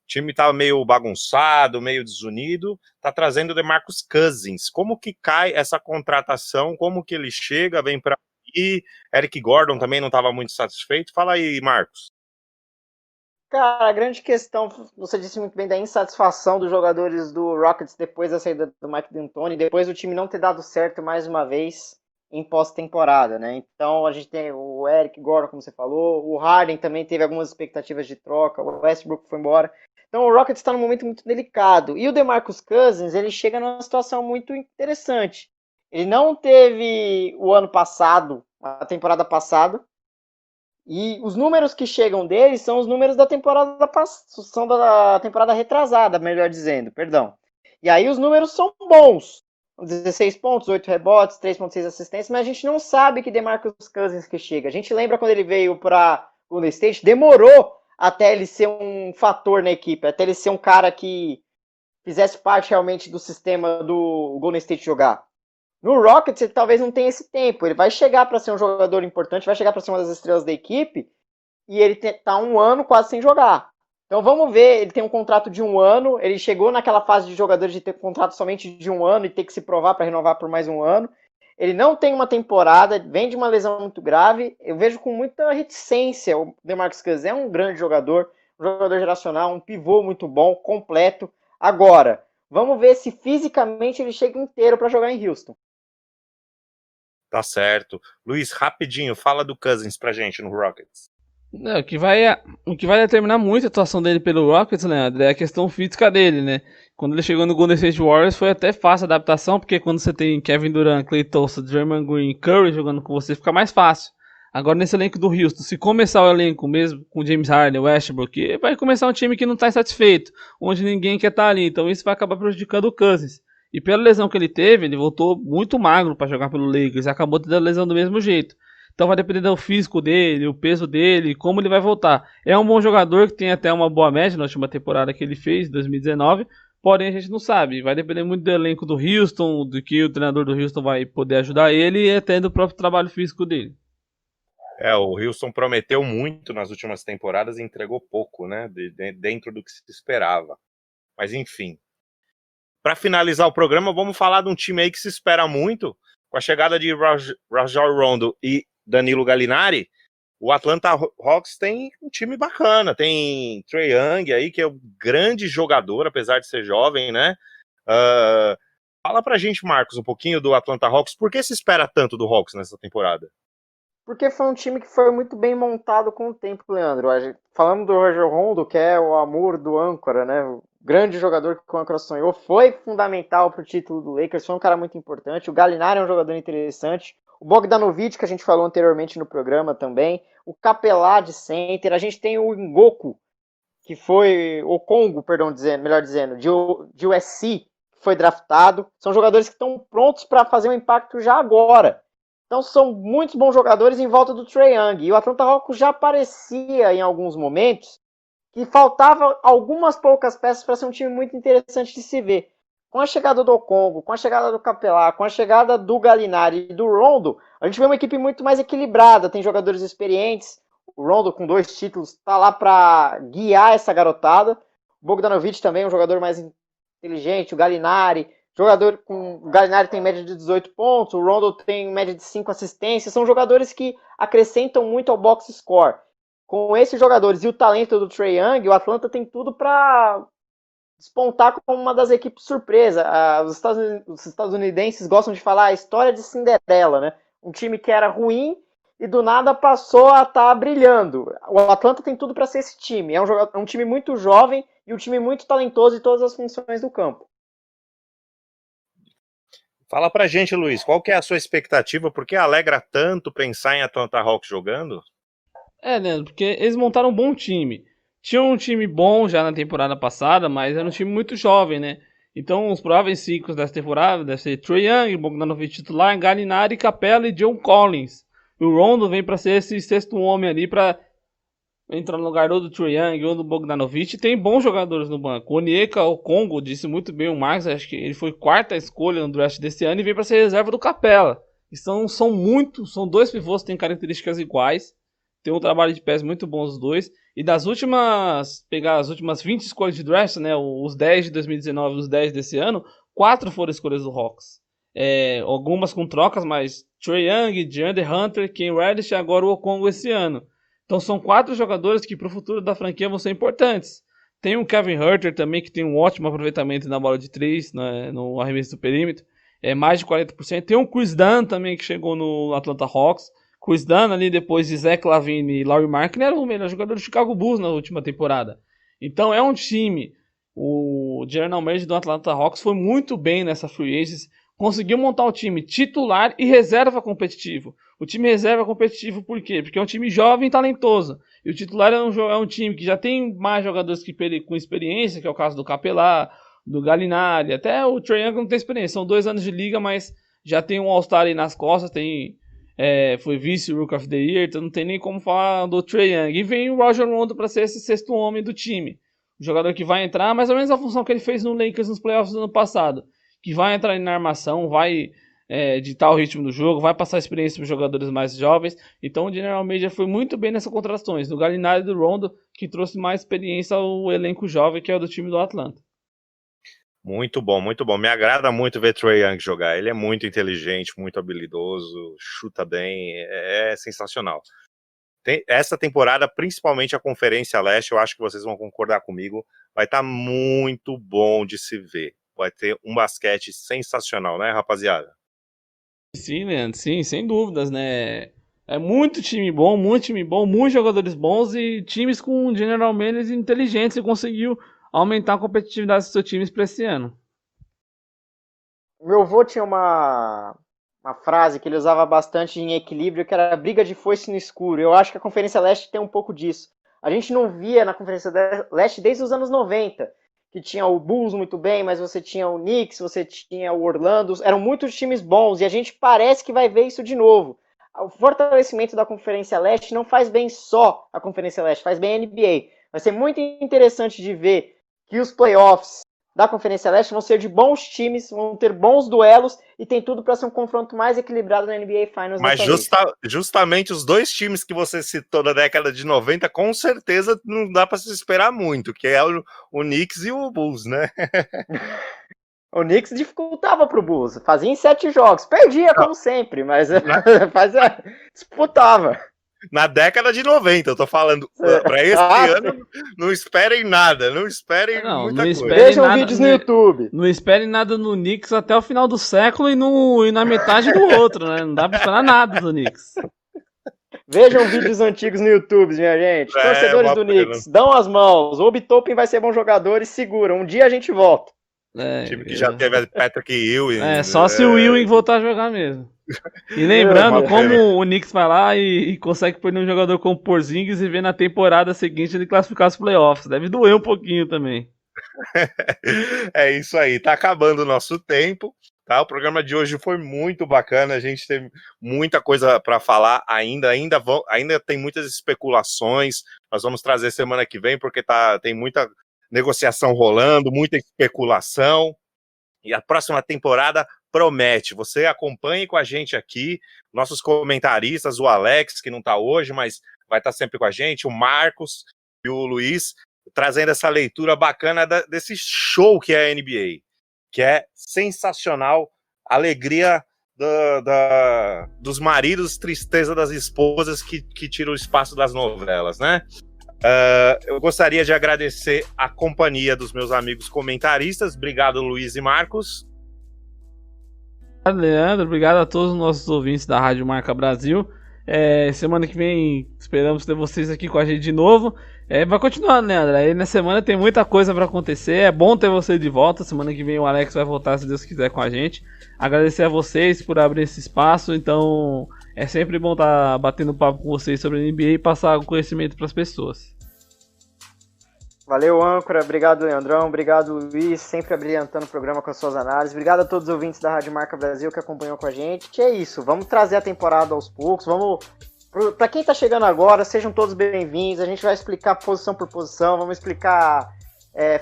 time estava meio bagunçado, meio desunido, tá trazendo o DeMarcus Cousins. Como que cai essa contratação? Como que ele chega, vem para aí? Eric Gordon também não estava muito satisfeito. Fala aí, Marcos. Cara, a grande questão, você disse muito bem da insatisfação dos jogadores do Rockets depois da saída do Mike D'Antoni, depois do time não ter dado certo mais uma vez em pós-temporada, né? Então a gente tem o Eric Gordon, como você falou, o Harden também teve algumas expectativas de troca, o Westbrook foi embora. Então o Rockets está num momento muito delicado. E o DeMarcus Cousins, ele chega numa situação muito interessante. Ele não teve o ano passado, a temporada passada, e os números que chegam dele são os números da temporada retrasada, melhor dizendo, perdão. E aí os números são bons. 16 pontos, 8 rebotes, 3.6 assistências, mas a gente não sabe que DeMarcus Cousins que chega. A gente lembra quando ele veio para o Golden State, demorou até ele ser um fator na equipe, até ele ser um cara que fizesse parte realmente do sistema do Golden State jogar. No Rockets, ele talvez não tenha esse tempo. Ele vai chegar para ser um jogador importante, vai chegar para ser uma das estrelas da equipe, e ele está um ano quase sem jogar. Então vamos ver, ele tem um contrato de 1 ano, ele chegou naquela fase de jogadores de ter contrato somente de 1 ano e ter que se provar para renovar por mais 1 ano. Ele não tem uma temporada, vem de uma lesão muito grave. Eu vejo com muita reticência. O DeMarcus Cousins é um grande jogador, um jogador geracional, um pivô muito bom, completo. Agora, vamos ver se fisicamente ele chega inteiro para jogar em Houston. Tá certo. Luiz, rapidinho, fala do Cousins pra gente no Rockets. O que vai determinar muito a atuação dele pelo Rockets, Leandro, é a questão física dele, né? Quando ele chegou no Golden State Warriors foi até fácil a adaptação, porque quando você tem Kevin Durant, Klay Thompson, Draymond Green e Curry jogando com você, fica mais fácil. Agora nesse elenco do Houston, se começar o elenco mesmo com James Harden, Westbrook, vai começar um time que não está insatisfeito, onde ninguém quer estar ali, então isso vai acabar prejudicando o Cousins. E pela lesão que ele teve, ele voltou muito magro para jogar pelo Lakers e acabou tendo a lesão do mesmo jeito. Então vai depender do físico dele, o peso dele, como ele vai voltar. É um bom jogador que tem até uma boa média na última temporada que ele fez, 2019. Porém a gente não sabe. Vai depender muito do elenco do Houston, do que o treinador do Houston vai poder ajudar ele e até do próprio trabalho físico dele. O Houston prometeu muito nas últimas temporadas e entregou pouco, né? Dentro do que se esperava. Mas enfim. Para finalizar o programa, vamos falar de um time aí que se espera muito. Com a chegada de Rajon Rondo e Danilo Gallinari, o Atlanta Hawks tem um time bacana. Tem Trae Young aí, que é um grande jogador, apesar de ser jovem, né? Fala pra gente, Marcos, um pouquinho do Atlanta Hawks. Por que se espera tanto do Hawks nessa temporada? Porque foi um time que foi muito bem montado com o tempo, Leandro. Falando do Rajon Rondo, que é o amor do âncora, né? O grande jogador que o âncora sonhou, foi fundamental para o título do Lakers, foi um cara muito importante. O Gallinari é um jogador interessante. O Bogdanovic, que a gente falou anteriormente no programa também. O Capelá de center. A gente tem o Ngoku, que foi o Congo, melhor dizendo, de USC, que foi draftado. São jogadores que estão prontos para fazer um impacto já agora. Então são muitos bons jogadores em volta do Trae Young. E o Atlanta Hawks já parecia, em alguns momentos, que faltava algumas poucas peças para ser um time muito interessante de se ver. Com a chegada do Congo, com a chegada do Capelá, com a chegada do Gallinari e do Rondo, a gente vê uma equipe muito mais equilibrada. Tem jogadores experientes. O Rondo, com 2 títulos, está lá para guiar essa garotada. O Bogdanovic também, um jogador mais inteligente. O Gallinari, o Gallinari tem média de 18 pontos. O Rondo tem média de 5 assistências. São jogadores que acrescentam muito ao box score. Com esses jogadores e o talento do Trae Young, o Atlanta tem tudo para despontar como uma das equipes surpresa. Os estadunidenses gostam de falar a história de Cinderela, né? Um time que era ruim e do nada passou a estar brilhando. O Atlanta tem tudo para ser esse time. É um time muito jovem e um time muito talentoso em todas as funções do campo. Fala pra gente, Luiz, qual que é a sua expectativa? Por que alegra tanto pensar em Atlanta Hawks jogando? Leandro, porque eles montaram um bom time. Tinham um time bom já na temporada passada, mas era um time muito jovem, né? Então os prováveis ciclos dessa temporada devem ser Trae Young, Bogdanovic titular, Gallinari, Capela e John Collins. E o Rondo vem para ser esse sexto homem ali para entrar no lugar ou do Trae Young ou do Bogdanovic. Tem bons jogadores no banco. O Onyeka, o Congo, disse muito bem o Marcos, acho que ele foi 4ª escolha no draft desse ano e veio para ser reserva do Capela. São 2 pivôs que têm características iguais. Tem um trabalho de pés muito bom os dois. E pegar as últimas 20 escolhas de draft, né, os 10 de 2019 e os 10 desse ano, 4 foram escolhas do Hawks. Algumas com trocas, mas Trae Young, DeAndre Hunter, Ken Reddish e agora o Okongo esse ano. Então são 4 jogadores que para o futuro da franquia vão ser importantes. Tem o Kevin Huerter também, que tem um ótimo aproveitamento na bola de 3, né, no arremesso do perímetro. Mais de 40%. Tem o Chris Dunn também, que chegou no Atlanta Hawks. Chris Dunn ali depois de Zach LaVine e Lauri Markkanen era o melhor jogador do Chicago Bulls na última temporada. Então é um time, o general manager do Atlanta Hawks foi muito bem nessa free agency, conseguiu montar um time titular e reserva competitivo. O time reserva competitivo por quê? Porque é um time jovem e talentoso. E o titular é um time que já tem mais jogadores com experiência, que é o caso do Capelá, do Gallinari, até o Trae Young não tem experiência, são 2 anos de liga, mas já tem um All-Star aí nas costas, foi vice-Rook of the Year, então não tem nem como falar do Trae Young. E vem o Rajon Rondo para ser esse sexto homem do time. O jogador que vai entrar, mais ou menos a função que ele fez no Lakers nos playoffs do ano passado. Que vai entrar na armação, vai ditar o ritmo do jogo, vai passar experiência para os jogadores mais jovens. Então o General Manager foi muito bem nessas contratações. Do Gallinari e do Rondo, que trouxe mais experiência ao elenco jovem, que é o do time do Atlanta. Muito bom, muito bom. Me agrada muito ver Trae Young jogar. Ele é muito inteligente, muito habilidoso, chuta bem, é sensacional. Essa temporada, principalmente a Conferência Leste, eu acho que vocês vão concordar comigo, vai estar muito bom de se ver. Vai ter um basquete sensacional, né, rapaziada? Sim, Leandro, sim, sem dúvidas, né? É muito time bom, muitos jogadores bons e times com general managers inteligentes e conseguiu aumentar a competitividade dos seus times para esse ano. Meu avô tinha uma frase que ele usava bastante em equilíbrio, que era briga de foice no escuro. Eu acho que a Conferência Leste tem um pouco disso. A gente não via na Conferência Leste desde os anos 90, que tinha o Bulls muito bem, mas você tinha o Knicks, você tinha o Orlando, eram muitos times bons, e a gente parece que vai ver isso de novo. O fortalecimento da Conferência Leste não faz bem só a Conferência Leste, faz bem a NBA. Vai ser muito interessante de ver que os playoffs da Conferência Leste vão ser de bons times, vão ter bons duelos e tem tudo para ser um confronto mais equilibrado na NBA Finals. Mas justamente os 2 times que você citou da década de 90, com certeza não dá para se esperar muito, que é o Knicks e o Bulls, né? O Knicks dificultava pro Bulls, fazia em 7 jogos, perdia como sempre, mas disputava. Na década de 90, eu tô falando, pra esse ano, não esperem nada, não esperem muita coisa. Vejam vídeos no YouTube. Não esperem nada no Knicks até o final do século e na metade do outro, né? Não dá pra esperar nada do Knicks. Vejam vídeos antigos no YouTube, minha gente. Torcedores do Knicks, dão as mãos. O Obi Toppin vai ser bom jogador e segura. Um dia a gente volta. Time que já teve Patrick Ewing. Só se o Ewing voltar a jogar mesmo. E lembrando como o Knicks vai lá e consegue perder um jogador como Porzingis e ver na temporada seguinte ele classificar os playoffs. Deve doer um pouquinho também. É isso aí, tá acabando o nosso tempo. Tá? O programa de hoje foi muito bacana, a gente teve muita coisa para falar ainda tem muitas especulações, nós vamos trazer semana que vem, porque tem muita negociação rolando, muita especulação, e a próxima temporada promete. Você acompanhe com a gente aqui, nossos comentaristas, o Alex, que não está hoje, mas vai estar sempre com a gente, o Marcos e o Luiz, trazendo essa leitura bacana desse show que é a NBA, que é sensacional, alegria dos maridos, tristeza das esposas que tiram o espaço das novelas, né? Eu gostaria de agradecer a companhia dos meus amigos comentaristas. Obrigado, Luiz e Marcos. Obrigado, Leandro. Obrigado a todos os nossos ouvintes da Rádio Marca Brasil. Semana que vem esperamos ter vocês aqui com a gente de novo. Vai continuar, Leandro. Aí na semana tem muita coisa para acontecer. É bom ter você de volta. Semana que vem o Alex vai voltar, se Deus quiser, com a gente. Agradecer a vocês por abrir esse espaço. Então é sempre bom estar batendo papo com vocês sobre a NBA e passar o conhecimento para as pessoas. Valeu, âncora. Obrigado, Leandrão. Obrigado, Luiz. Sempre abrilhantando o programa com as suas análises. Obrigado a todos os ouvintes da Rádio Marca Brasil que acompanham com a gente. Que é isso. Vamos trazer a temporada aos poucos. Para quem está chegando agora, sejam todos bem-vindos. A gente vai explicar posição por posição. Vamos explicar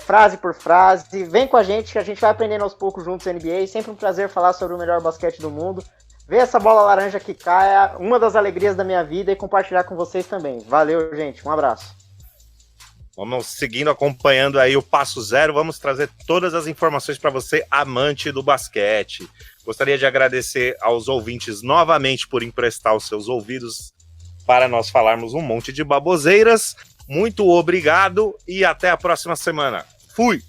frase por frase. Vem com a gente que a gente vai aprendendo aos poucos juntos na NBA. Sempre um prazer falar sobre o melhor basquete do mundo. Ver essa bola laranja que cai é uma das alegrias da minha vida e compartilhar com vocês também. Valeu, gente. Um abraço. Vamos seguindo, acompanhando aí o Passo Zero, vamos trazer todas as informações para você, amante do basquete. Gostaria de agradecer aos ouvintes novamente por emprestar os seus ouvidos para nós falarmos um monte de baboseiras. Muito obrigado e até a próxima semana. Fui!